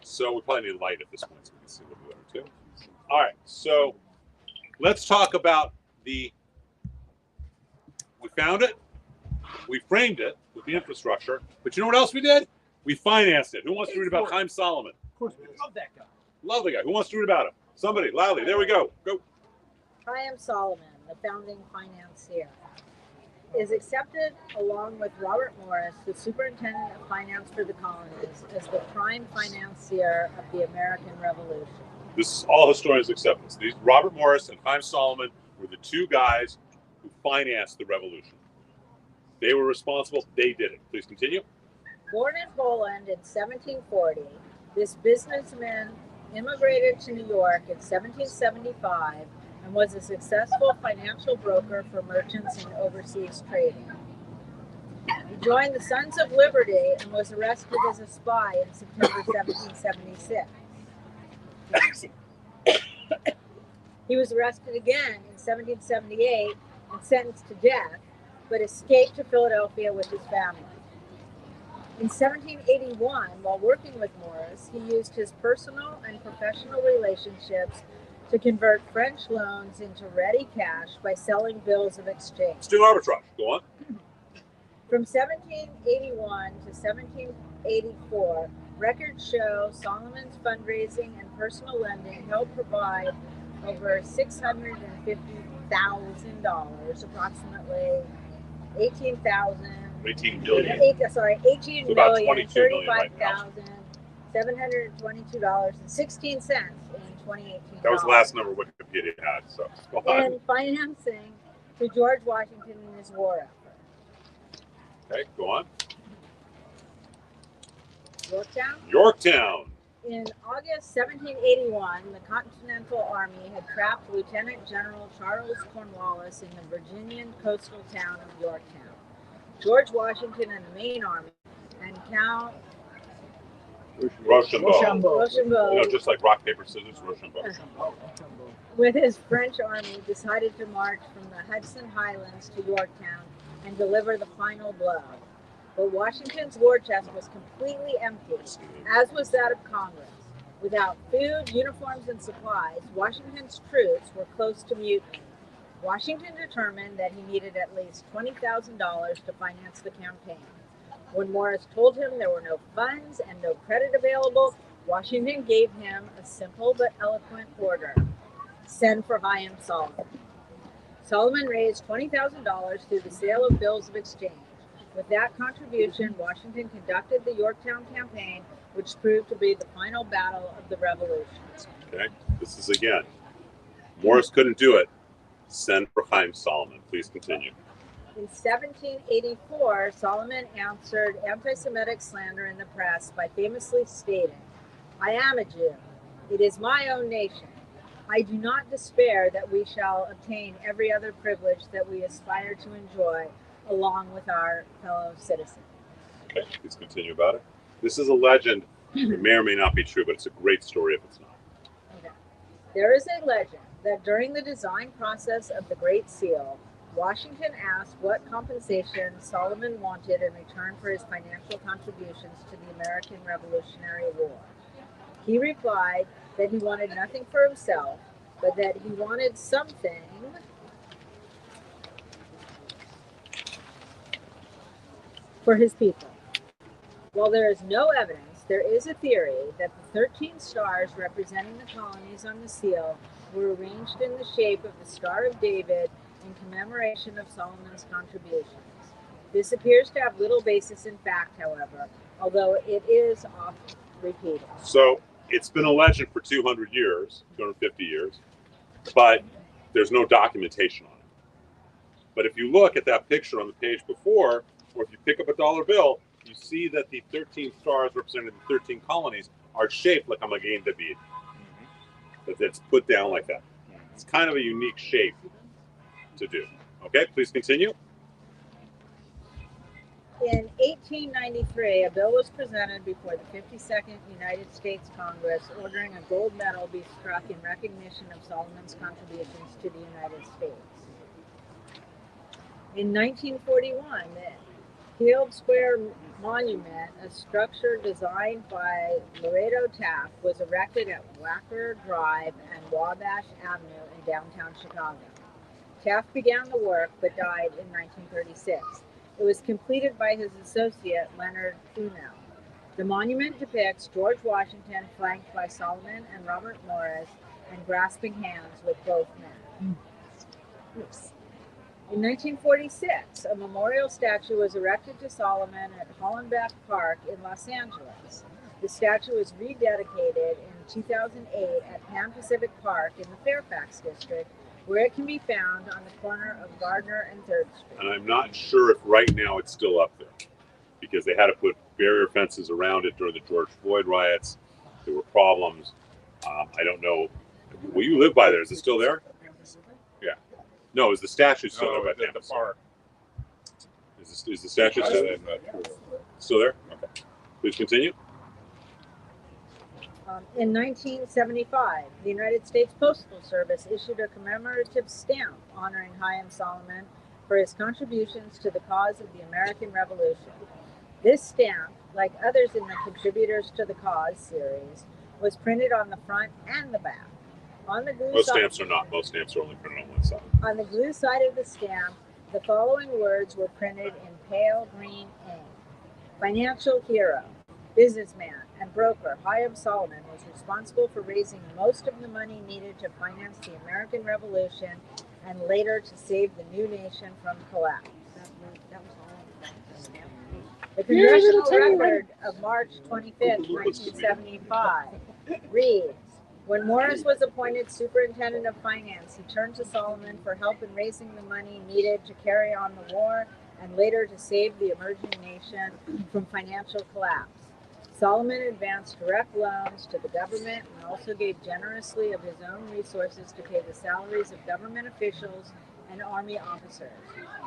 So we probably need light at this point so we can see a little better too. All right, so let's talk about we found it, we framed it with the infrastructure, but you know what else we did? We financed it. Who wants to read about Chaim Solomon? Love that guy. Love the guy. Who wants to read about him? Somebody, loudly. There we go. Go. Chaim Solomon, the founding financier, is accepted along with Robert Morris, the superintendent of finance for the colonies, as the prime financier of the American Revolution. This is all historians accept this. These Robert Morris and Chaim Solomon were the two guys who financed the revolution. They were responsible. They did it. Please continue. Born in Poland in 1740, this businessman immigrated to New York in 1775 and was a successful financial broker for merchants in overseas trading. He joined the Sons of Liberty and was arrested as a spy in September 1776. He was arrested again in 1778 and sentenced to death, but escaped to Philadelphia with his family. In 1781, while working with Morris, he used his personal and professional relationships to convert French loans into ready cash by selling bills of exchange. Let's do arbitrage. Go on. From 1781 to 1784, records show Solomon's fundraising and personal lending helped provide over $650,000, approximatly 18 million, $35,722.16 in 2018. That was the last number Wikipedia had. So go on. And financing to George Washington in his war effort. Okay, go on. Yorktown. In August 1781, the Continental Army had trapped Lieutenant General Charles Cornwallis in the Virginian coastal town of Yorktown. George Washington and the main army and Count Rochambeau. You know, just like rock, paper, scissors, Rochambeau. With his French army, decided to march from the Hudson Highlands to Yorktown and deliver the final blow. But Washington's war chest was completely empty, as was that of Congress. Without food, uniforms, and supplies, Washington's troops were close to mutiny. Washington determined that he needed at least $20,000 to finance the campaign. When Morris told him there were no funds and no credit available, Washington gave him a simple but eloquent order: send for Chaim Solomon. Solomon raised $20,000 through the sale of bills of exchange. With that contribution, Washington conducted the Yorktown campaign, which proved to be the final battle of the Revolution. Okay, this is again. Morris couldn't do it. Send for Chaim Solomon. Please continue. In 1784, Solomon answered anti-Semitic slander in the press by famously stating, "I am a Jew. It is my own nation. I do not despair that we shall obtain every other privilege that we aspire to enjoy along with our fellow citizens." Okay, please continue about it. This is a legend. It may or may not be true, but it's a great story if it's not. Okay. There is a legend that during the design process of the Great Seal, Washington asked what compensation Solomon wanted in return for his financial contributions to the American Revolutionary War. He replied that he wanted nothing for himself, but that he wanted something for his people. While there is no evidence, there is a theory that the 13 stars representing the colonies on the seal were arranged in the shape of the Star of David in commemoration of Solomon's contributions. This appears to have little basis in fact, however, although it is often repeated. So it's been a legend for 200 years, 250 years, but there's no documentation on it. But if you look at that picture on the page before, or if you pick up a dollar bill, you see that the 13 stars representing the 13 colonies are shaped like a Magen David. That it's put down like that. It's kind of a unique shape to do. Okay, please continue. In 1893, a bill was presented before the 52nd United States Congress ordering a gold medal be struck in recognition of Solomon's contributions to the United States. In 1941, the Field Square Monument, a structure designed by Laredo Taft, was erected at Wacker Drive and Wabash Avenue in downtown Chicago. Taft began the work but died in 1936. It was completed by his associate, Leonard Unell. The monument depicts George Washington flanked by Solomon and Robert Morris and grasping hands with both men. In 1946, a memorial statue was erected to Solomon at Hollenbeck Park in Los Angeles. The statue was rededicated in 2008 at Pan Pacific Park in the Fairfax district, where it can be found on the corner of Gardner and 3rd Street. And I'm not sure if right now it's still up there, because they had to put barrier fences around it during the George Floyd riots. There were problems. I don't know. Well, you live by there. Is it still there? Yeah. No, is the statue still there? At the park. Is the statue still there? Still there? Okay. Please continue. In 1975, the United States Postal Service issued a commemorative stamp honoring Chaim Solomon for his contributions to the cause of the American Revolution. This stamp, like others in the Contributors to the Cause series, was printed on the front and the back. On the glue stamps are not. Most stamps are only printed on one side. On the glue side of the stamp, the following words were printed in pale green ink. Financial hero, businessman, and broker Chaim Solomon was responsible for raising most of the money needed to finance the American Revolution and later to save the new nation from collapse. The congressional record of March 25th, 1975 reads, when Morris was appointed superintendent of finance, he turned to Solomon for help in raising the money needed to carry on the war and later to save the emerging nation from financial collapse. Solomon advanced direct loans to the government and also gave generously of his own resources to pay the salaries of government officials and army officers,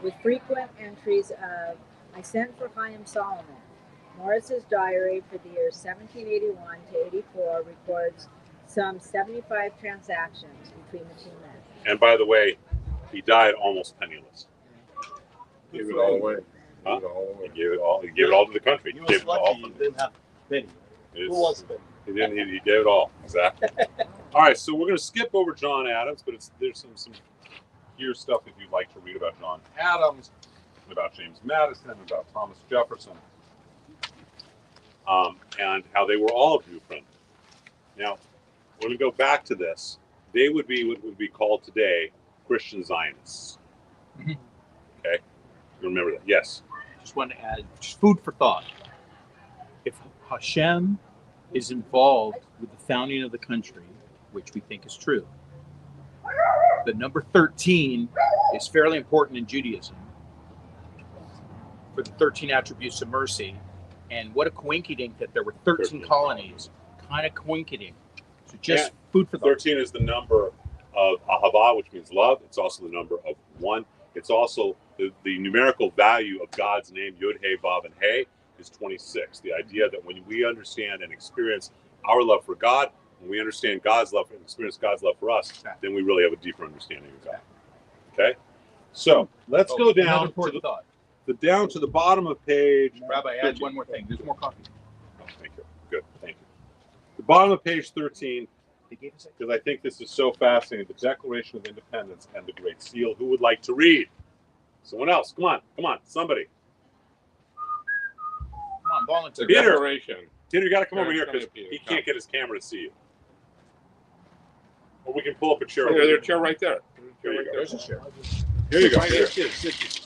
with frequent entries of, I sent for Chaim Solomon. Morris's diary for the years 1781 to 84 records some 75 transactions between the two men. And by the way, he died almost penniless. He gave it all away. Huh? He gave it all. He gave it all to the country. He was lucky he didn't have penny. Who was it? He didn't. He gave it all. Exactly. All right. So we're going to skip over John Adams, but there's some here stuff if you'd like to read about John Adams, about James Madison, about Thomas Jefferson, and how they were all Jew friendly. Now, when we go back to this, they would be what would be called today Christian Zionists. Mm-hmm. Okay, remember that. Yes. Just want to add, just food for thought. If Hashem is involved with the founding of the country, which we think is true, the number 13 is fairly important in Judaism for the 13 attributes of mercy. And what a coinkydink that there were 13 colonies. Kind of coinkydink. So just food for thought. 13 is the number of Ahava, which means love. It's also the number of one. It's also the numerical value of God's name, Yud, He, Vav, and He, is 26. The idea that when we understand and experience our love for God, when we understand God's love and experience God's love for us, then we really have a deeper understanding of God. Okay? So let's go down to the bottom of page. Rabbi, add one more thing. There's more coffee. Oh, thank you. Good. Thank you. The bottom of page 13, because I think this is so fascinating, the Declaration of Independence and the Great Seal. Who would like to read? Someone else. Come on, somebody. Come on, volunteer. Peter, you got to come over here because he can't get his camera to see you. Or we can pull up a chair. There's a chair right there. There's a chair. Here you go. Right here. Sit here.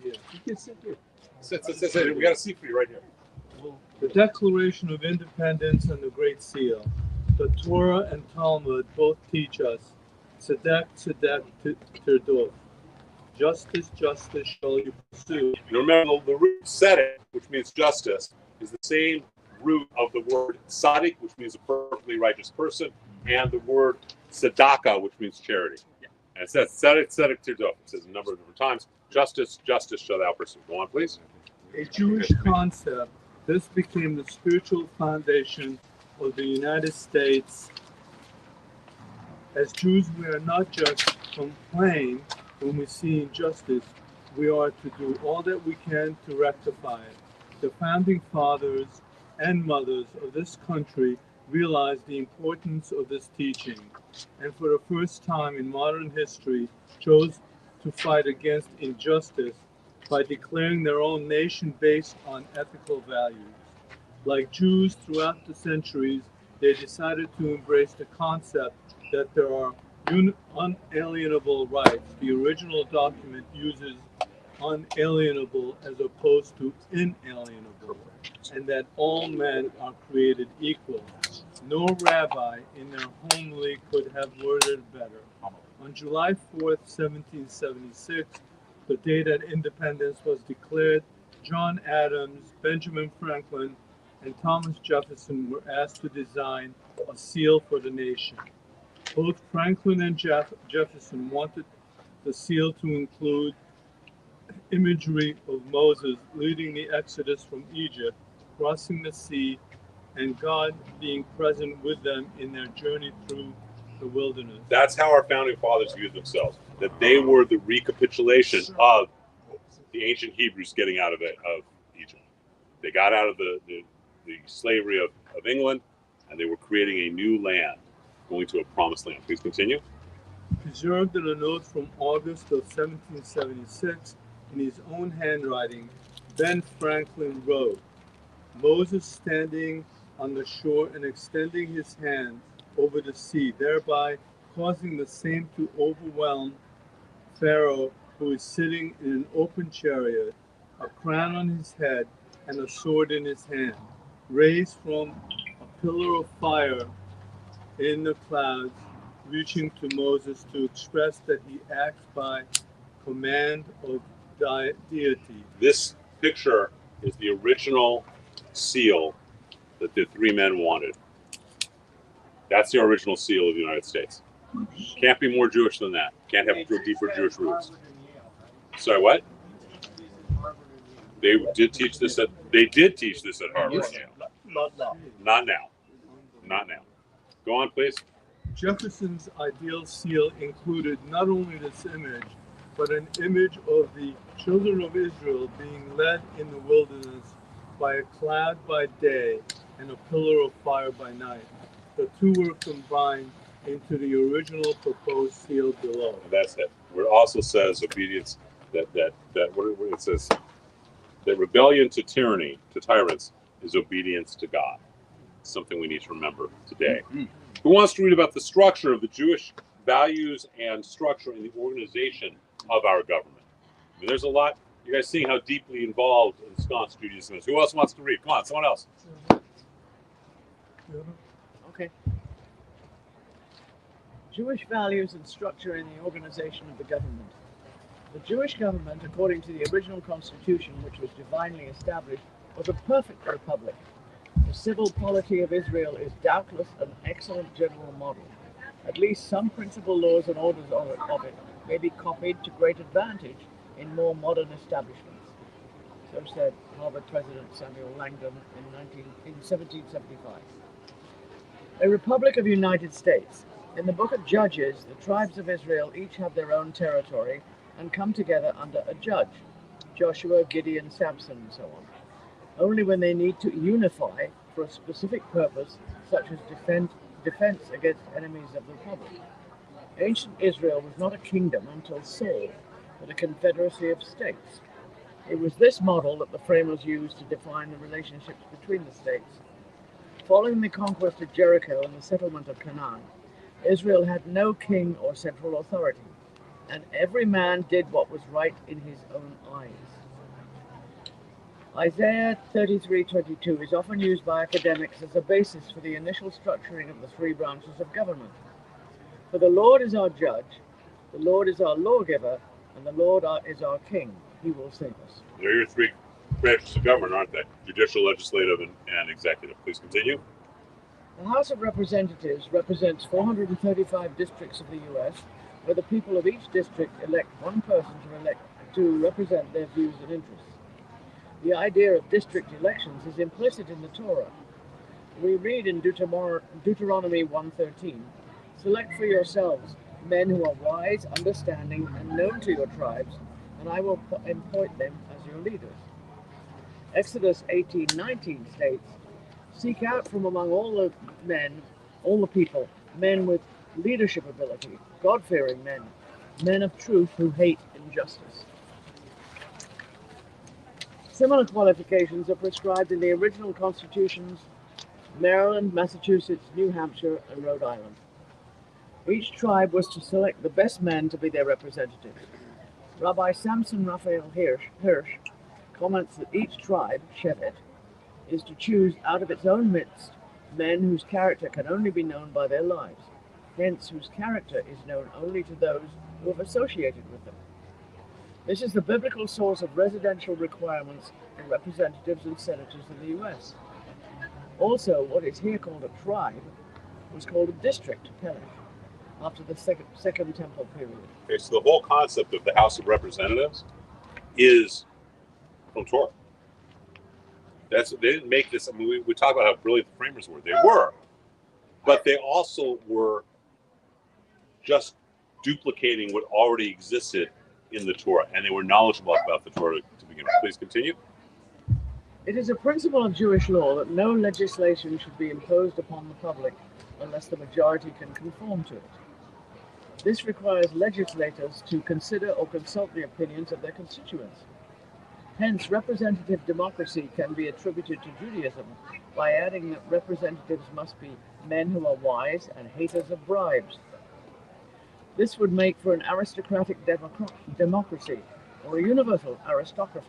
You can sit here. Sit. We got a seat for you right here. The Declaration of Independence and the Great Seal. The Torah and Talmud both teach us, tzedek, tzedek, tirdof. Justice, justice shall you pursue. You remember the root tzedek, which means justice, is the same root of the word tzaddik, which means a perfectly righteous person, and the word tzedakah, which means charity. And it says tzedek, tzedek, tirdof. It says a number of different times. Justice, justice shall thou pursue. Go on, please. A Jewish concept, this became the spiritual foundation of the United States. As Jews, we are not just complain when we see injustice, we are to do all that we can to rectify it. The founding fathers and mothers of this country realized the importance of this teaching, and for the first time in modern history chose to fight against injustice by declaring their own nation based on ethical values. Like Jews throughout the centuries, they decided to embrace the concept that there are unalienable rights. The original document uses unalienable as opposed to inalienable, and that all men are created equal. No rabbi in their homily could have worded it better. On July 4th, 1776, the day that independence was declared, John Adams, Benjamin Franklin, and Thomas Jefferson were asked to design a seal for the nation. Both Franklin and Jefferson wanted the seal to include imagery of Moses leading the Exodus from Egypt, crossing the sea, and God being present with them in their journey through the wilderness. That's how our founding fathers viewed themselves, that they were the recapitulation of the ancient Hebrews getting out of Egypt. They got out of the slavery of England, and they were creating a new land, going to a promised land. Please continue. Preserved in a note from August of 1776, in his own handwriting, Ben Franklin wrote, Moses standing on the shore and extending his hand over the sea, thereby causing the same to overwhelm Pharaoh, who is sitting in an open chariot, a crown on his head and a sword in his hand, raised from a pillar of fire in the clouds, reaching to Moses to express that he acts by command of deity. This picture is the original seal that the three men wanted. That's the original seal of the United States. Can't be more Jewish than that. Can't have deeper Jewish roots. Sorry, what? They did teach this at Harvard. Not now. Not now. Not now. Go on, please. Jefferson's ideal seal included not only this image, but an image of the children of Israel being led in the wilderness by a cloud by day and a pillar of fire by night. The two were combined into the original proposed seal below. That's it. Where it also says obedience, that it says that rebellion to tyranny, to tyrants, is obedience to God. Something we need to remember today. Mm-hmm. Who wants to read about the structure of the Jewish values and structure in the organization of our government? I mean, there's a lot. You guys seeing how deeply involved in ensconced Judaism is. Who else wants to read? Come on, someone else. Okay. Jewish values and structure in the organization of the government. The Jewish government, according to the original constitution, which was divinely established, was a perfect republic. The civil polity of Israel is doubtless an excellent general model. At least some principal laws and orders of it may be copied to great advantage in more modern establishments. So said Harvard President Samuel Langdon in 1775. A Republic of United States. In the book of Judges, the tribes of Israel each have their own territory and come together under a judge. Joshua, Gideon, Samson, and so on. Only when they need to unify for a specific purpose, such as defense against enemies of the Republic. Ancient Israel was not a kingdom until Saul, but a confederacy of states. It was this model that the framers used to define the relationships between the states. Following the conquest of Jericho and the settlement of Canaan, Israel had no king or central authority, and every man did what was right in his own eyes. Isaiah 33:22 is often used by academics as a basis for the initial structuring of the three branches of government. For the Lord is our judge, the Lord is our lawgiver, and the Lord is our king. He will save us. They're your three branches of government, aren't they? Judicial, legislative, and executive. Please continue. The House of Representatives represents 435 districts of the U.S., where the people of each district elect one person to represent their views and interests. The idea of district elections is implicit in the Torah. We read in Deuteronomy 1:13, "Select for yourselves men who are wise, understanding, and known to your tribes, and I will appoint them as your leaders." Exodus 18:19 states, "Seek out from among all the people, men with leadership ability, God-fearing men, men of truth who hate injustice." Similar qualifications are prescribed in the original constitutions Maryland, Massachusetts, New Hampshire, and Rhode Island. Each tribe was to select the best men to be their representatives. Rabbi Samson Raphael Hirsch comments that each tribe, Shevet, is to choose out of its own midst men whose character can only be known by their lives, hence whose character is known only to those who have associated with them. This is the biblical source of residential requirements for representatives and senators in the U.S. Also, what is here called a tribe was called a district, Pelish, after the second temple period. Okay, so the whole concept of the House of Representatives is from Torah. They didn't make this. I mean, we talk about how brilliant the framers were. They were, but they also were just duplicating what already existed in the Torah, and they were knowledgeable about the Torah to begin with. Please continue. It is a principle of Jewish law that no legislation should be imposed upon the public unless the majority can conform to it. This requires legislators to consider or consult the opinions of their constituents. Hence, representative democracy can be attributed to Judaism by adding that representatives must be men who are wise and haters of bribes. This would make for an aristocratic democracy, or a universal aristocracy,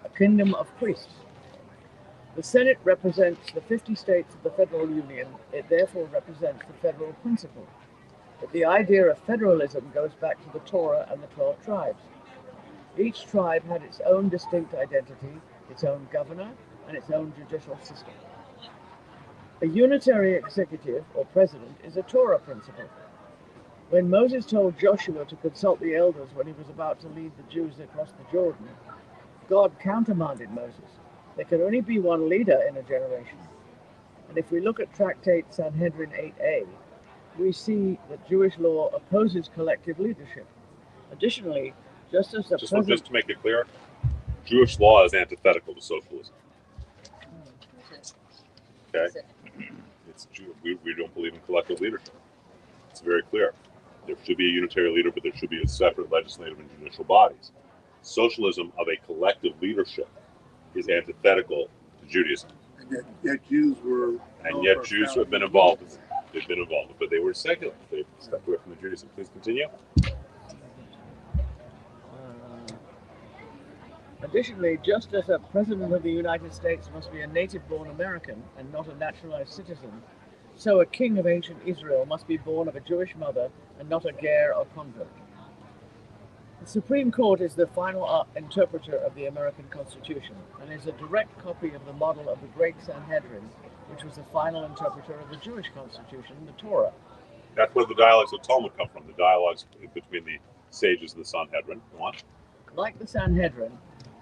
a kingdom of priests. The Senate represents the 50 states of the federal union. It therefore represents the federal principle. But the idea of federalism goes back to the Torah and the 12 tribes. Each tribe had its own distinct identity, its own governor, and its own judicial system. A unitary executive, or president, is a Torah principle. When Moses told Joshua to consult the elders when he was about to lead the Jews across the Jordan, God countermanded Moses. There can only be one leader in a generation. And if we look at Tractate Sanhedrin 8a, we see that Jewish law opposes collective leadership. Additionally, just to make it clear, Jewish law is antithetical to socialism. Okay? We don't believe in collective leadership. It's very clear. There should be a unitary leader, but there should be a separate legislative and judicial bodies. Socialism of a collective leadership is antithetical to Judaism. And yet Jews were... And yet Jews have been involved. They've been involved, but they were secular. They stepped away from the Judaism. Please continue. Additionally, just as a president of the United States must be a native-born American and not a naturalized citizen, so a king of ancient Israel must be born of a Jewish mother and not a ger or convert. The Supreme Court is the final interpreter of the American Constitution and is a direct copy of the model of the Great Sanhedrin, which was the final interpreter of the Jewish Constitution, the Torah. That's where the dialogues of Talmud come from, the dialogues between the sages of the Sanhedrin. Go on. Like the Sanhedrin,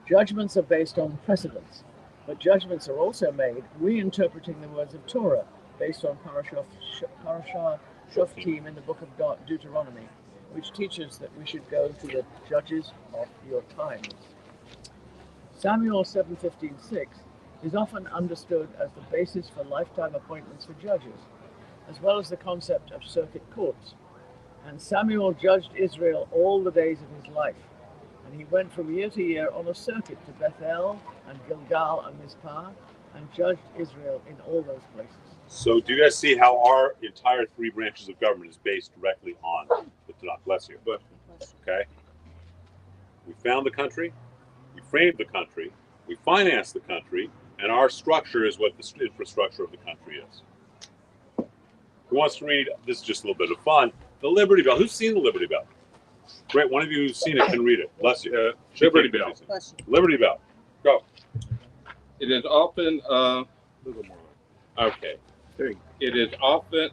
judgments are based on precedents, but judgments are also made reinterpreting the words of Torah based on Parashah Shoftim in the book of Deuteronomy, which teaches that we should go to the judges of your times. Samuel 7:15-6 is often understood as the basis for lifetime appointments for judges, as well as the concept of circuit courts. And Samuel judged Israel all the days of his life, and he went from year to year on a circuit to Bethel and Gilgal and Mizpah, and judged Israel in all those places. So do you guys see how our entire three branches of government is based directly on the Tanakh? Bless you. Okay? We found the country. We framed the country, we financed the country, and our structure is what the infrastructure of the country is. Who wants to read, this is just a little bit of fun, the Liberty Bell. Who's seen the Liberty Bell? Great, one of you who's seen it can read it. Bless you. Liberty Bell. Liberty Bell. Go. It is often okay. It is often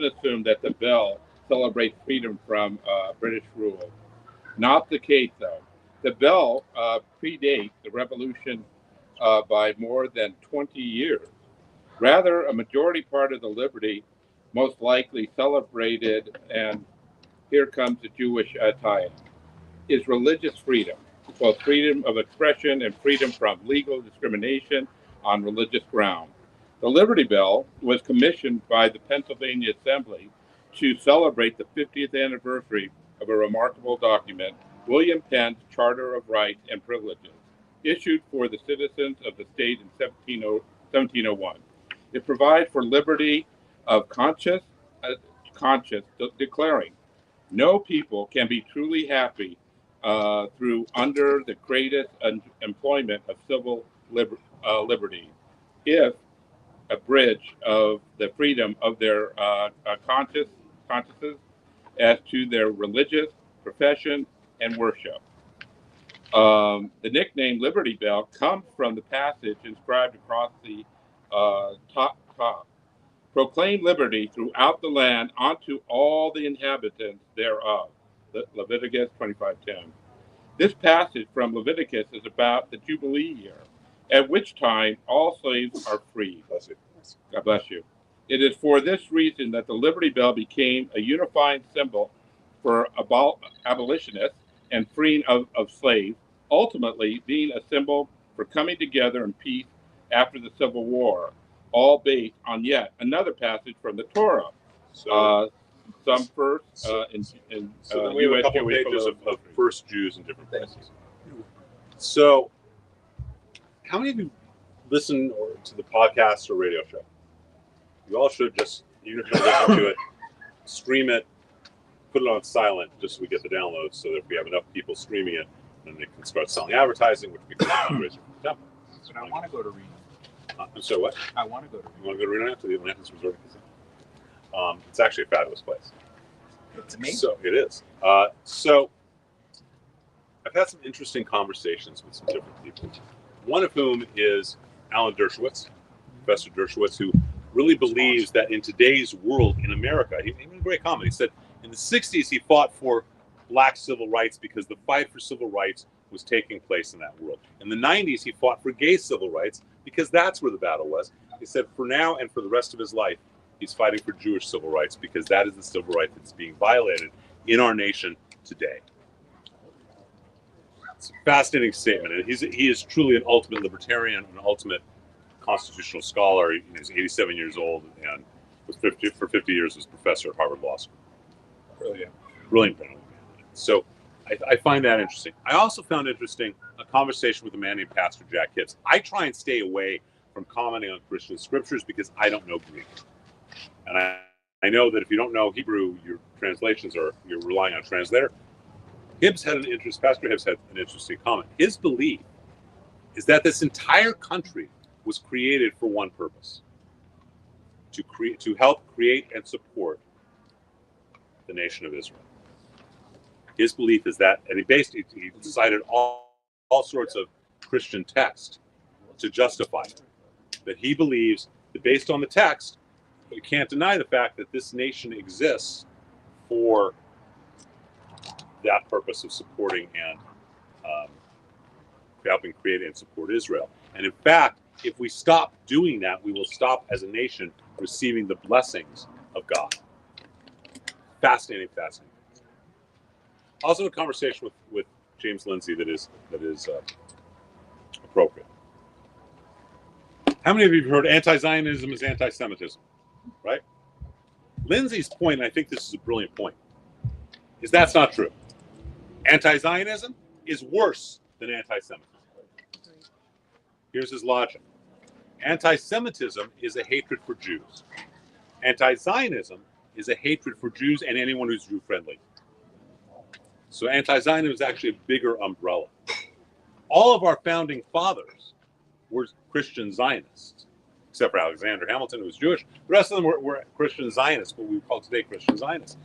assumed that the bell celebrates freedom from British rule. Not the case, though. The bell predates the revolution by more than 20 years. Rather, a majority part of the liberty most likely celebrated, and here comes the Jewish tie-in, is religious freedom, both freedom of expression and freedom from legal discrimination on religious grounds. The Liberty Bell was commissioned by the Pennsylvania Assembly to celebrate the 50th anniversary of a remarkable document, William Penn's Charter of Rights and Privileges, issued for the citizens of the state in 1701. It provides for liberty of conscience, declaring no people can be truly happy through under the greatest employment of civil liberty, if abridged of the freedom of their consciences as to their religious profession and worship. The nickname Liberty Bell comes from the passage inscribed across the top. Proclaim liberty throughout the land unto all the inhabitants thereof. Leviticus 25:10. This passage from Leviticus is about the Jubilee year, at which time all slaves are free. Bless you. God bless you. It is for this reason that the Liberty Bell became a unifying symbol for abolitionists and freeing of slaves, ultimately being a symbol for coming together in peace after the Civil War, all based on yet another passage from the Torah. So, some first so then we have a couple of pages of first Jews in different places. So, how many of you listen to the podcast or radio show? You all should just, even if you don't listen to it, stream it, put it on silent just so we get the downloads, so that if we have enough people streaming it, then they can start selling advertising, which becomes a fundraiser for the temple. But I want to go to Reno. So what? I want to go to Reno. You want to go to Reno after the Atlantis Resort Casino? It's actually a fabulous place. It's amazing. So it is. So I've had some interesting conversations with some different people. One of whom is Alan Dershowitz, Professor Dershowitz, who really believes that in today's world in America, he made a great comment. He said in the 60s he fought for black civil rights because the fight for civil rights was taking place in that world. In the 90s he fought for gay civil rights because that's where the battle was. He said for now and for the rest of his life, he's fighting for Jewish civil rights because that is the civil right that's being violated in our nation today. It's a fascinating statement, and he is truly an ultimate libertarian, an ultimate constitutional scholar. He's 87 years old and was for 50 years was professor at Harvard Law School. Brilliant. So I find that interesting. I also found interesting a conversation with a man named Pastor Jack Hibbs. I try and stay away from commenting on Christian scriptures because I don't know Greek. And I know that if you don't know Hebrew, your translations are, you're relying on a translator. Pastor Hibbs had an interesting comment. His belief is that this entire country was created for one purpose: to help create and support the nation of Israel. His belief is that, and he cited all sorts of Christian texts to justify it. That he believes that based on the text, you can't deny the fact that this nation exists for that purpose of supporting and helping create and support Israel. And in fact, if we stop doing that, we will stop as a nation receiving the blessings of God. Fascinating. Also, a conversation with James Lindsay that is appropriate. How many of you have heard anti-Zionism is anti-Semitism? Right? Lindsay's point, and I think this is a brilliant point, is that's not true. Anti-Zionism is worse than anti-Semitism. Here's his logic. Anti-Semitism is a hatred for Jews. Anti-Zionism is a hatred for Jews and anyone who's Jew-friendly. So anti-Zionism is actually a bigger umbrella. All of our founding fathers were Christian Zionists, except for Alexander Hamilton, who was Jewish. The rest of them were Christian Zionists, what we would call today Christian Zionists.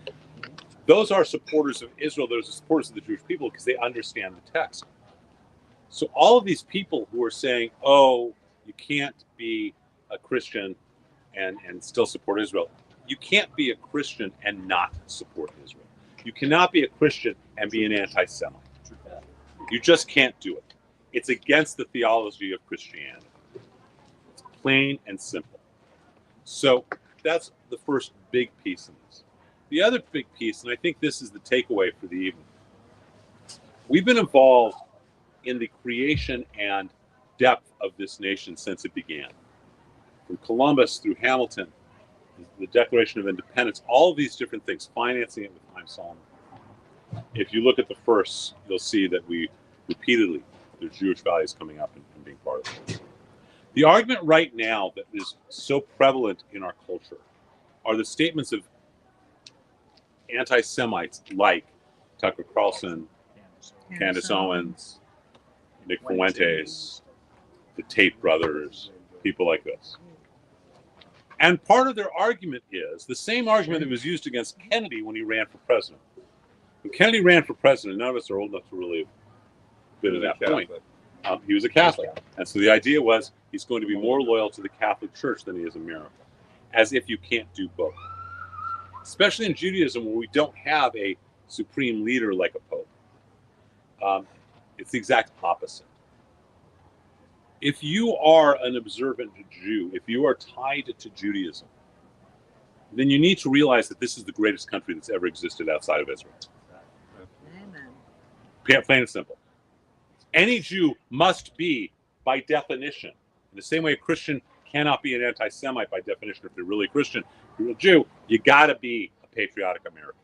Those are supporters of Israel. Those are supporters of the Jewish people because they understand the text. So all of these people who are saying, oh, you can't be a Christian and still support Israel. You can't be a Christian and not support Israel. You cannot be a Christian and be an anti-Semite. You just can't do it. It's against the theology of Christianity. It's plain and simple. So that's the first big piece in this. The other big piece, and I think this is the takeaway for the evening, we've been involved in the creation and depth of this nation since it began. From Columbus through Hamilton, the Declaration of Independence, all of these different things, financing it with Chaim Solomon. If you look at the first, you'll see that we repeatedly, there's Jewish values coming up and being part of it. The argument right now that is so prevalent in our culture are the statements of anti-Semites like Tucker Carlson, Candace Owens, Nick Fuentes, the Tate brothers, people like this. And part of their argument is the same argument that was used against Kennedy when he ran for president. When Kennedy ran for president, none of us are old enough to really have been at that point. He was a Catholic. And so the idea was he's going to be more loyal to the Catholic Church than he is America. As if you can't do both. Especially in Judaism, where we don't have a supreme leader like a pope. It's the exact opposite. If you are an observant Jew, if you are tied to Judaism, then you need to realize that this is the greatest country that's ever existed outside of Israel. Amen. Plain and simple. Any Jew must be, by definition, in the same way a Christian cannot be an anti-Semite by definition if they're really Christian, if you're a Jew, you got to be a patriotic American.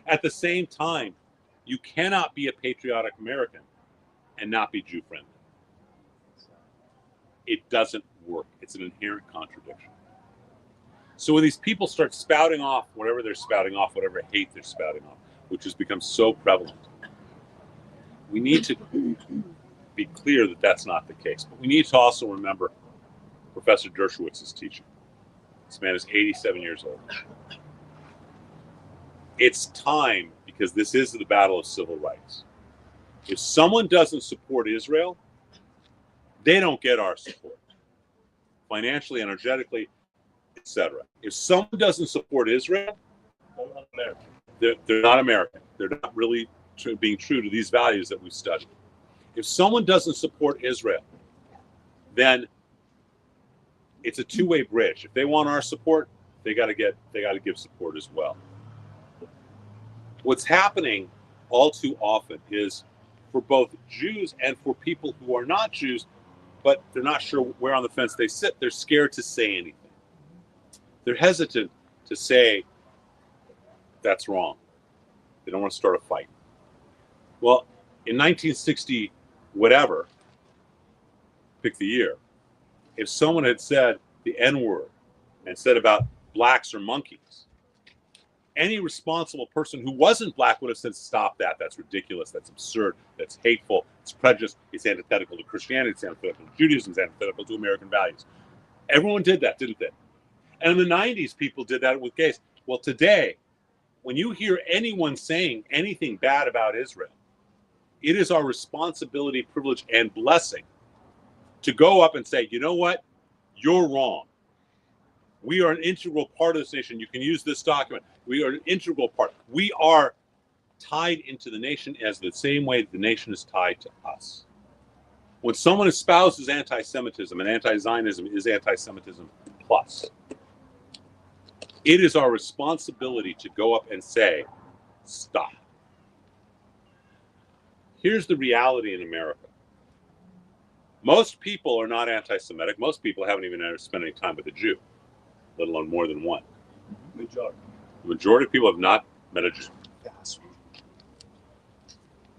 At the same time, you cannot be a patriotic American and not be Jew-friendly. It doesn't work. It's an inherent contradiction. So when these people start spouting off whatever they're spouting off, whatever hate they're spouting off, which has become so prevalent, we need to be clear that that's not the case. But we need to also remember Professor Dershowitz's teaching. This man is 87 years old. It's time, because this is the battle of civil rights. If someone doesn't support Israel, they don't get our support. Financially, energetically, etc. If someone doesn't support Israel, they're not American. They're not really being true to these values that we've studied. If someone doesn't support Israel, then it's a two-way bridge. If they want our support, they got to give support as well. What's happening all too often is for both Jews and for people who are not Jews, but they're not sure where on the fence they sit, they're scared to say anything. They're hesitant to say that's wrong. They don't want to start a fight. Well, in 1960, whatever, pick the year, if someone had said the N-word and said about blacks or monkeys, any responsible person who wasn't black would have said, stop that. That's ridiculous. That's absurd. That's hateful. It's prejudice. It's antithetical to Christianity. It's antithetical to Judaism. It's antithetical to American values. Everyone did that, didn't they? And in the 90s, people did that with gays. Well, today, when you hear anyone saying anything bad about Israel, it is our responsibility, privilege, and blessing to go up and say, you know what? You're wrong. We are an integral part of this nation. You can use this document. We are an integral part. We are tied into the nation as the same way the nation is tied to us. When someone espouses anti-Semitism, and anti-Zionism is anti-Semitism plus, it is our responsibility to go up and say, stop. Here's the reality in America. Most people are not anti-Semitic. Most people haven't even spent any time with a Jew, let alone more than one. The majority of people have not met a Jew.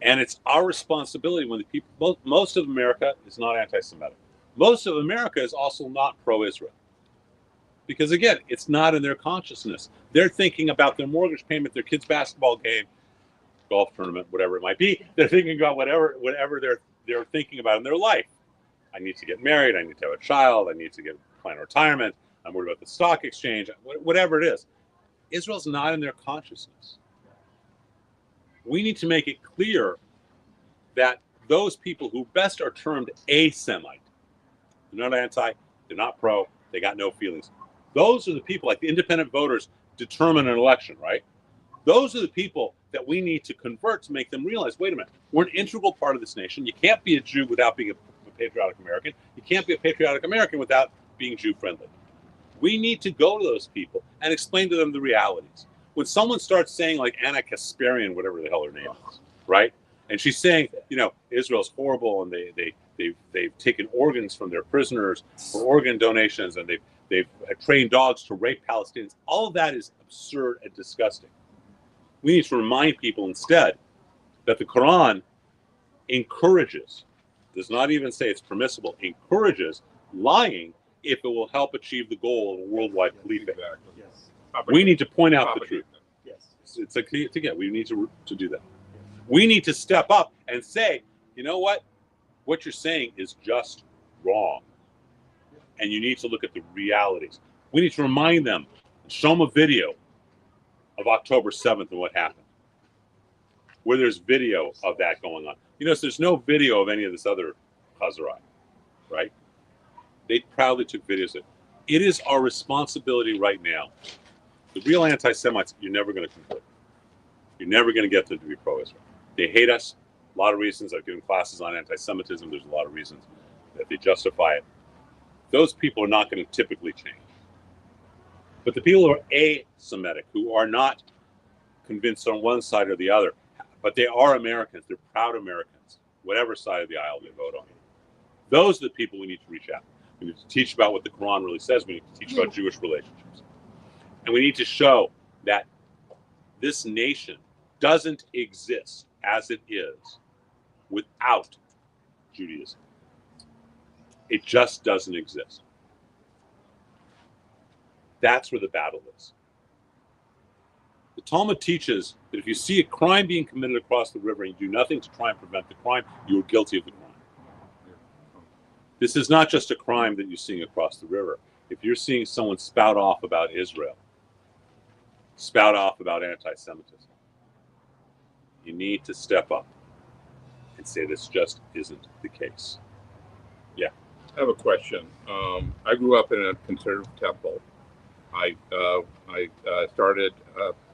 And it's our responsibility when the people, most of America is not anti-Semitic. Most of America is also not pro-Israel. Because again, it's not in their consciousness. They're thinking about their mortgage payment, their kid's basketball game, golf tournament, whatever it might be. They're thinking about whatever they're thinking about in their life. I need to get married. I need to have a child. I need to plan retirement. I'm worried about the stock exchange. Whatever it is, Israel's not in their consciousness. We need to make it clear that those people who best are termed a-Semite, they're not anti, they're not pro, they got no feelings. Those are the people, like the independent voters determine an election, right? Those are the people that we need to convert to make them realize, wait a minute, we're an integral part of this nation. You can't be a Jew without being a patriotic American. You can't be a patriotic American without being Jew-friendly. We need to go to those people and explain to them the realities. When someone starts saying, like Anna Kasparian, whatever the hell her name is, right? And she's saying, Israel's horrible, and they've taken organs from their prisoners for organ donations, and they've trained dogs to rape Palestinians. All of that is absurd and disgusting. We need to remind people instead that the Quran encourages, does not even say it's permissible, encourages lying if it will help achieve the goal of a worldwide caliphate. Exactly. Yes. We need to point out the truth. Yes. It's a key to get. We need to do that. We need to step up and say, you know what? What you're saying is just wrong. And you need to look at the realities. We need to remind them, show them a video of October 7th and what happened, where there's video of that going on. So there's no video of any of this other Chazarai, right? They proudly took videos of it. It is our responsibility right now. The real anti-Semites, you're never going to convert. You're never going to get them to be pro-Israel. They hate us. A lot of reasons. I've given classes on anti-Semitism. There's a lot of reasons that they justify it. Those people are not going to typically change. But the people who are a-Semitic, who are not convinced on one side or the other, but they are Americans, they're proud Americans, whatever side of the aisle they vote on. Those are the people we need to reach out. We need to teach about what the Quran really says. We need to teach about Jewish relationships. And we need to show that this nation doesn't exist as it is without Judaism. It just doesn't exist. That's where the battle is. The Talmud teaches that if you see a crime being committed across the river and you do nothing to try and prevent the crime, you are guilty of the crime. This is not just a crime that you're seeing across the river. If you're seeing someone spout off about Israel, spout off about anti-Semitism, you need to step up and say this just isn't the case. Yeah. I have a question. I grew up in a conservative temple. I started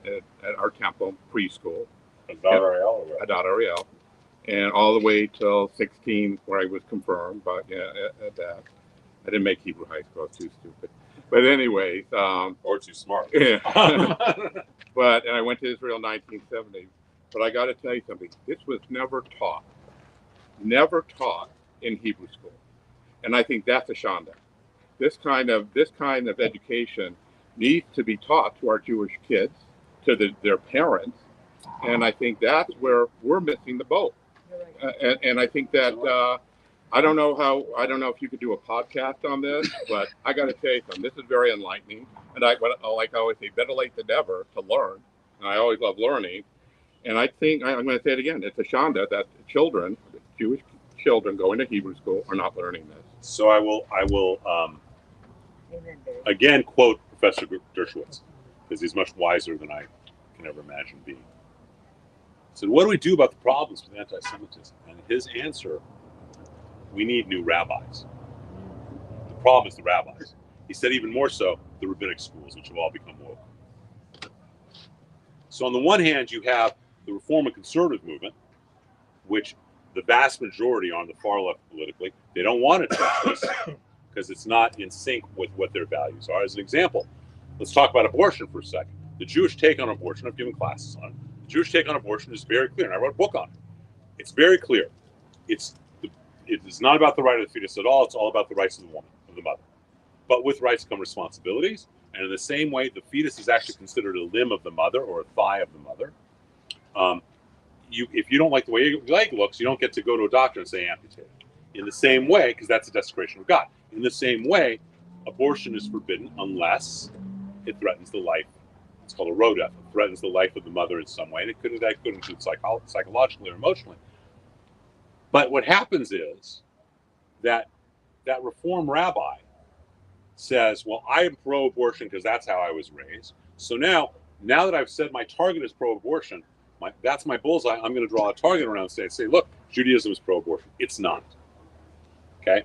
at our temple preschool. Hadad Ariel. Hadad Ariel. And all the way till 16, where I was confirmed. But at that, I didn't make Hebrew high school. I was too stupid. But anyways, or too smart. Yeah. And I went to Israel in 1970. But I got to tell you something. This was never taught in Hebrew school, and I think that's a shanda. This kind of education needs to be taught to our Jewish kids, to their parents, and I think that's where we're missing the boat. And I think that I don't know if you could do a podcast on this, but I got to tell you something. This is very enlightening, and like I always say, better late than never to learn. And I always love learning. And I think I'm going to say it again. It's a shanda that children, Jewish children going to Hebrew school, are not learning this. So I will again quote Professor Dershowitz, because he's much wiser than I can ever imagine being. So what do we do about the problems with anti-Semitism? And his answer, we need new rabbis. The problem is the rabbis. He said even more so, the rabbinic schools, which have all become woke. So on the one hand, you have the Reform and Conservative movement, which the vast majority are on the far left politically. They don't want to touch this because it's not in sync with what their values are. As an example, let's talk about abortion for a second. The Jewish take on abortion, I've given classes on it. The Jewish take on abortion is very clear, and I wrote a book on it. It's very clear. It is not about the right of the fetus at all. It's all about the rights of the woman, of the mother. But with rights come responsibilities. And in the same way, the fetus is actually considered a limb of the mother or a thigh of the mother. If you don't like the way your leg looks, you don't get to go to a doctor and say amputate it. In the same way, because that's a desecration of God. In the same way, abortion is forbidden unless it threatens the life. It's called a road death. It threatens the life of the mother in some way, and that could include psychologically or emotionally. But what happens is that Reform rabbi says, well, I am pro-abortion because that's how I was raised. So now that I've said my target is pro-abortion, that's my bullseye, I'm going to draw a target around and say, look, Judaism is pro-abortion. It's not. Okay?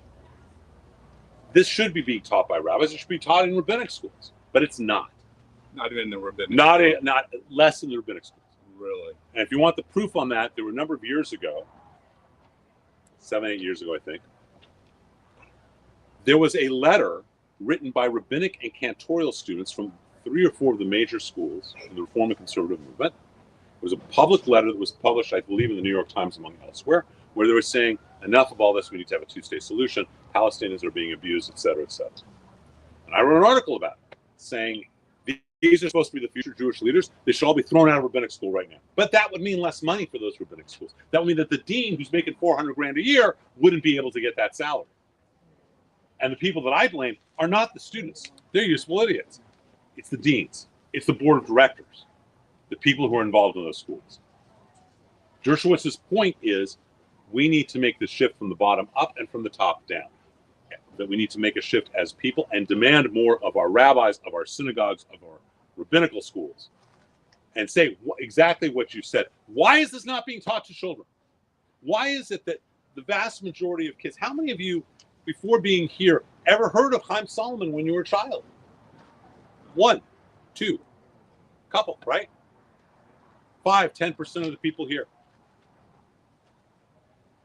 This should be being taught by rabbis. It should be taught in rabbinic schools, but it's not. Not even in the rabbinic schools. Not less in the rabbinic schools. Really? And if you want the proof on that, there were a number of years ago, 7-8 years ago, I think, there was a letter written by rabbinic and cantorial students from 3 or 4 of the major schools in the Reform and Conservative movement. It was a public letter that was published, I believe, in the New York Times, among elsewhere, where they were saying, enough of all this, we need to have a two-state solution, Palestinians are being abused, etc., etc. And I wrote an article about it, saying, these are supposed to be the future Jewish leaders. They should all be thrown out of rabbinic school right now. But that would mean less money for those rabbinic schools. That would mean that the dean, who's making $400,000 a year, wouldn't be able to get that salary. And the people that I blame are not the students. They're useful idiots. It's the deans. It's the board of directors, the people who are involved in those schools. Dershowitz's point is we need to make the shift from the bottom up and from the top down. That we need to make a shift as people and demand more of our rabbis, of our synagogues, of our rabbinical schools, and say exactly what you said. Why is this not being taught to children? Why is it that the vast majority of kids, how many of you, before being here, ever heard of Chaim Solomon when you were a child? 1, 2, couple, right? 5, 10% of the people here.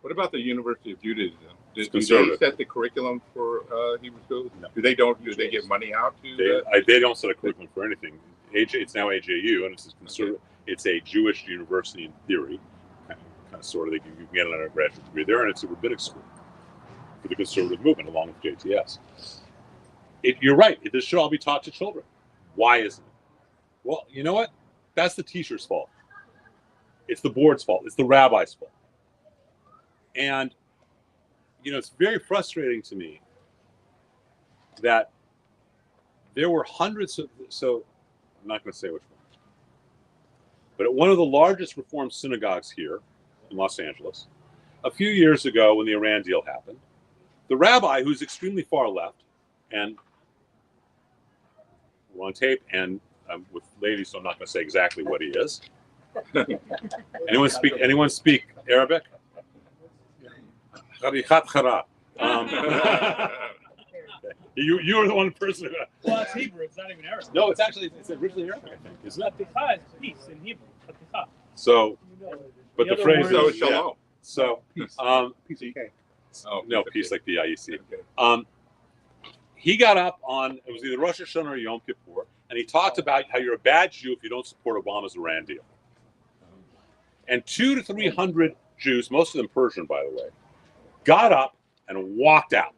What about the University of Judaism? Do they set the curriculum for Hebrew schools? No. Do they give money out to? They don't set a curriculum for anything. It's now AJU, and it's a Jewish university in theory, kind of sort of. You can get an undergraduate degree there, and it's a rabbinic school for the conservative movement, along with JTS. You're right. This should all be taught to children. Why isn't it? Well, you know what? That's the teacher's fault. It's the board's fault. It's the rabbi's fault. And it's very frustrating to me that there were hundreds of, so I'm not going to say which one, but at one of the largest Reform synagogues here in Los Angeles, a few years ago when the Iran deal happened, the rabbi, who's extremely far left, and we're on tape, and I'm with ladies, so I'm not going to say exactly what he is. Anyone speak Arabic? You were the one person who... Well, it's Hebrew. It's not even Arabic. No, it's originally Arabic, I think, isn't it? Haticha is peace in Hebrew. Haticha. So, but the phrase is shalom. So, peace. Okay. No, peace like the IEC. Okay. He got up on, it was either Rosh Hashanah or Yom Kippur, and he talked about how you're a bad Jew if you don't support Obama's Iran deal. And 200 to 300 Jews, most of them Persian, by the way, got up and walked out.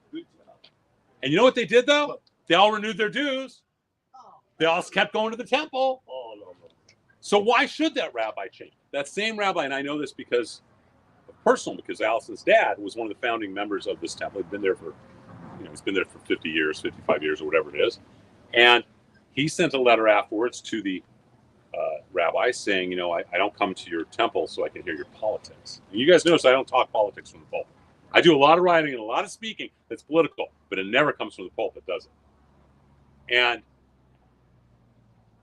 And you know what they did, though? They all renewed their dues. They all kept going to the temple. So why should that rabbi change? That same rabbi, and I know this because Allison's dad was one of the founding members of this temple. He'd been there for, he's been there for 50 years, 55 years, or whatever it is. And he sent a letter afterwards to the rabbi saying, I don't come to your temple so I can hear your politics. And you guys notice I don't talk politics from the pulpit. I do a lot of writing and a lot of speaking that's political, but it never comes from the pulpit, does it? And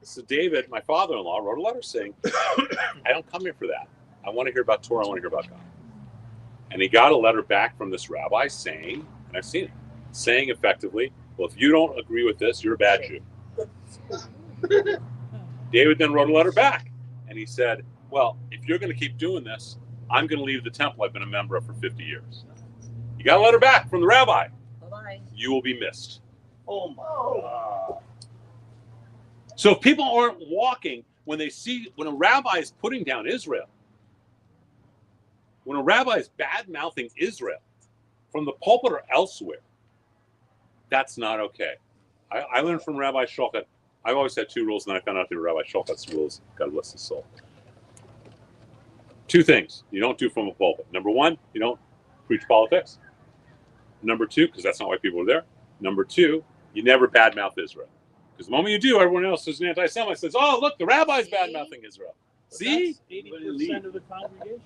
so David, my father-in-law, wrote a letter saying, I don't come here for that. I want to hear about Torah. I want to hear about God. And he got a letter back from this rabbi saying, and I've seen it, saying effectively, well, if you don't agree with this, you're a bad Jew. David then wrote a letter back, and he said, well, if you're going to keep doing this, I'm going to leave the temple I've been a member of for 50 years. You got a letter back from the rabbi. Bye-bye. You will be missed. Oh my God. So if people aren't walking when a rabbi is putting down Israel, when a rabbi is bad-mouthing Israel from the pulpit or elsewhere, that's not okay. I learned from Rabbi Shulchan. I've always had 2 rules, and then I found out they were Rabbi Shulchan's rules. God bless his soul. 2 things you don't do from a pulpit. Number 1, you don't preach politics. Number 2, because that's not why people are there. Number 2, you never badmouth Israel. Because the moment you do, everyone else who's an anti-Semite says, oh, look, the rabbi's badmouthing Israel. See? 80% of the congregation.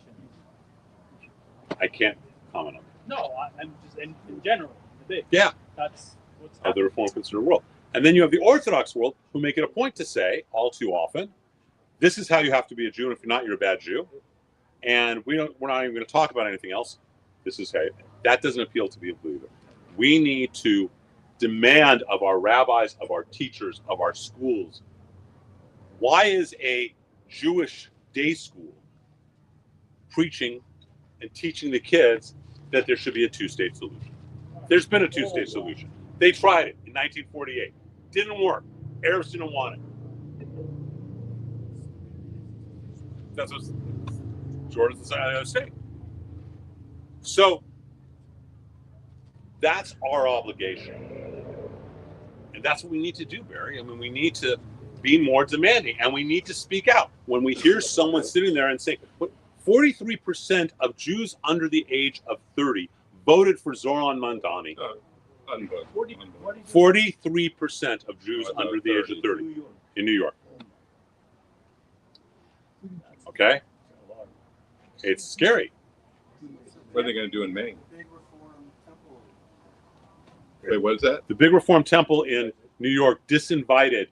I can't comment on that. No, I'm just in general. Debate. Yeah. That's what's Of the Reform conservative world. And then you have the Orthodox world who make it a point to say, all too often, this is how you have to be a Jew, and if you're not, you're a bad Jew. And we're not even going to talk about anything else. This is how that doesn't appeal to people either. We need to demand of our rabbis, of our teachers, of our schools. Why is a Jewish day school preaching and teaching the kids that there should be a two-state solution? There's been a two-state solution. They tried it in 1948. Didn't work. Arabs didn't want it. That's what Jordan's decided to state. So that's our obligation. And that's what we need to do, Barry. I mean, we need to be more demanding, and we need to speak out. When we hear someone sitting there and saying, 43% of Jews under the age of 30 voted for Zoran Mandani. 43% of Jews under the age of 30 in New York. Okay? It's scary. What are they going to do in Maine? Wait, what is that? The big Reform Temple in New York disinvited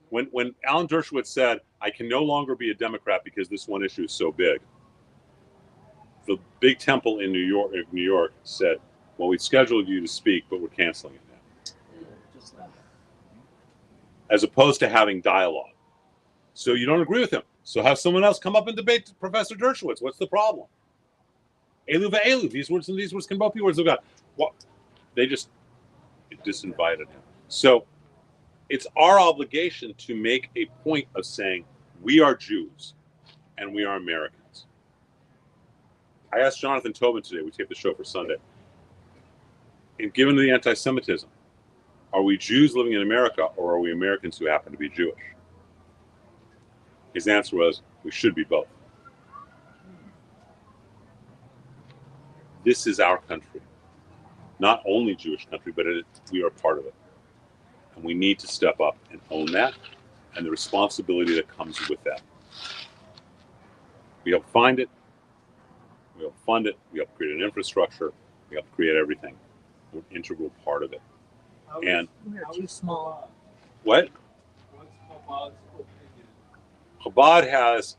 when Alan Dershowitz said, I can no longer be a Democrat because this one issue is so big. The big temple in New York said, well, we scheduled you to speak, but we're canceling it now. As opposed to having dialogue. So you don't agree with him. So have someone else come up and debate Professor Dershowitz. What's the problem? Elu ve'elu. These words and these words can both be words of God. Well, they just disinvited him. So it's our obligation to make a point of saying we are Jews and we are Americans. I asked Jonathan Tobin today, we taped the show for Sunday, and given the anti-Semitism, are we Jews living in America or are we Americans who happen to be Jewish? His answer was, we should be both. This is our country. Not only Jewish country, but we are part of it. And we need to step up and own that and the responsibility that comes with that. We help find it. We help fund it. We help create an infrastructure. We help create everything. We're an integral part of it. And We're too small. what? What's Chabad's opinion? Chabad has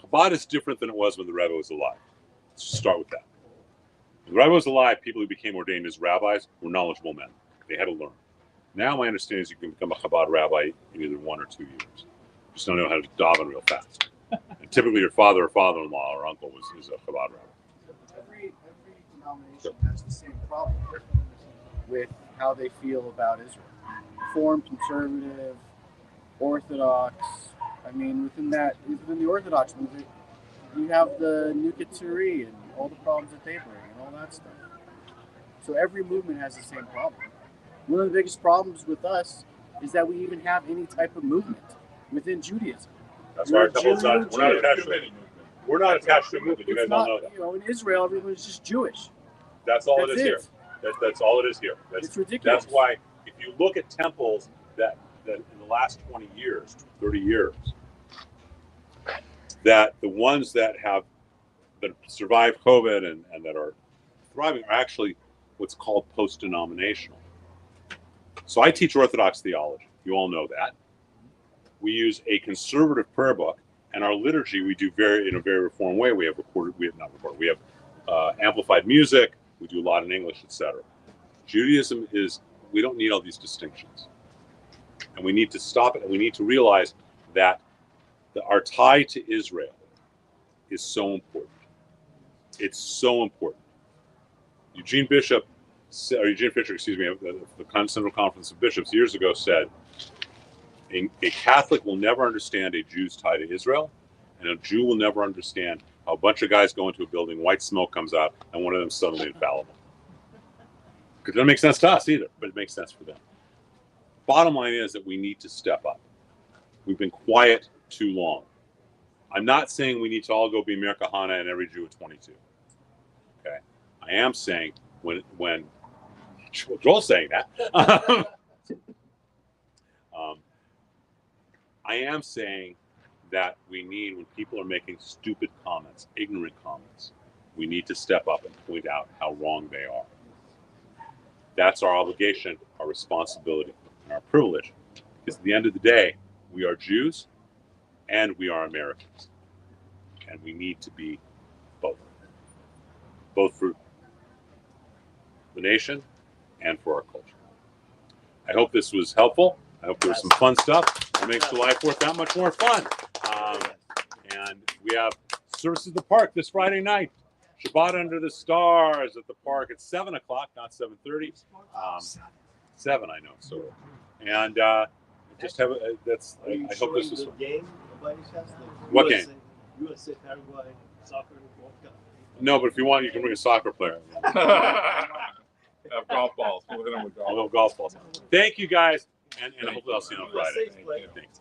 Chabad is different than it was when the Rebbe was alive. Let's just start with that. When the Rebbe was alive, people who became ordained as rabbis were knowledgeable men. They had to learn. Now my understanding is you can become a Chabad rabbi in either 1 or 2 years. You just don't know how to daven real fast. And typically your father or father-in-law or uncle is a Chabad rabbi. Every denomination has the same problem with how they feel about Israel. Reform, conservative, Orthodox. I mean, within the Orthodox movement, you have the Nukatsuri and all the problems that they bring and all that stuff. So every movement has the same problem. One of the biggest problems with us is that we even have any type of movement within Judaism. That's why we're not attached to a movement. You guys all know that. You know, in Israel, everyone's just Jewish. That's all it is here. That's all it is here. It's ridiculous. That's why if you look at temples that in the last 20 years, 30 years, that the ones that survived COVID and that are thriving are actually what's called post-denominational. So I teach Orthodox theology. You all know that. We use a conservative prayer book, and our liturgy we do in a very reformed way. We have amplified music. We do a lot in English, etc. Judaism we don't need all these distinctions, and we need to stop it. And we need to realize that our tie to Israel is so important. It's so important. Eugene Fisher, of the Central Conference of Bishops years ago said, a Catholic will never understand a Jew's tie to Israel, and a Jew will never understand how a bunch of guys go into a building, white smoke comes out, and one of them suddenly infallible. Because it doesn't make sense to us either, but it makes sense for them. Bottom line is that we need to step up. We've been quiet too long. I'm not saying we need to all go be Mir Kahana and every Jew at 22. Okay, I am saying when Joel's saying that, I am saying that we need when people are making stupid comments, ignorant comments. We need to step up and point out how wrong they are. That's our obligation, our responsibility, and our privilege. Because at the end of the day, we are Jews and we are Americans. And we need to be both. Both for the nation and for our culture. I hope this was helpful. I hope there was some fun stuff. It makes July 4th that much more fun. And we have services at the park this Friday night. Shabbat under the stars at the park at 7 o'clock, not 7:30. 7, I know. So, and just have that's. I hope this was. Game by any chance? What game? USA Paraguay soccer World Cup. No, but if you want, you can bring a soccer player. Have golf balls. We'll hit them with golf. Golf balls. Thank you guys, and I hope I'll see you on Friday. USA player. Thanks.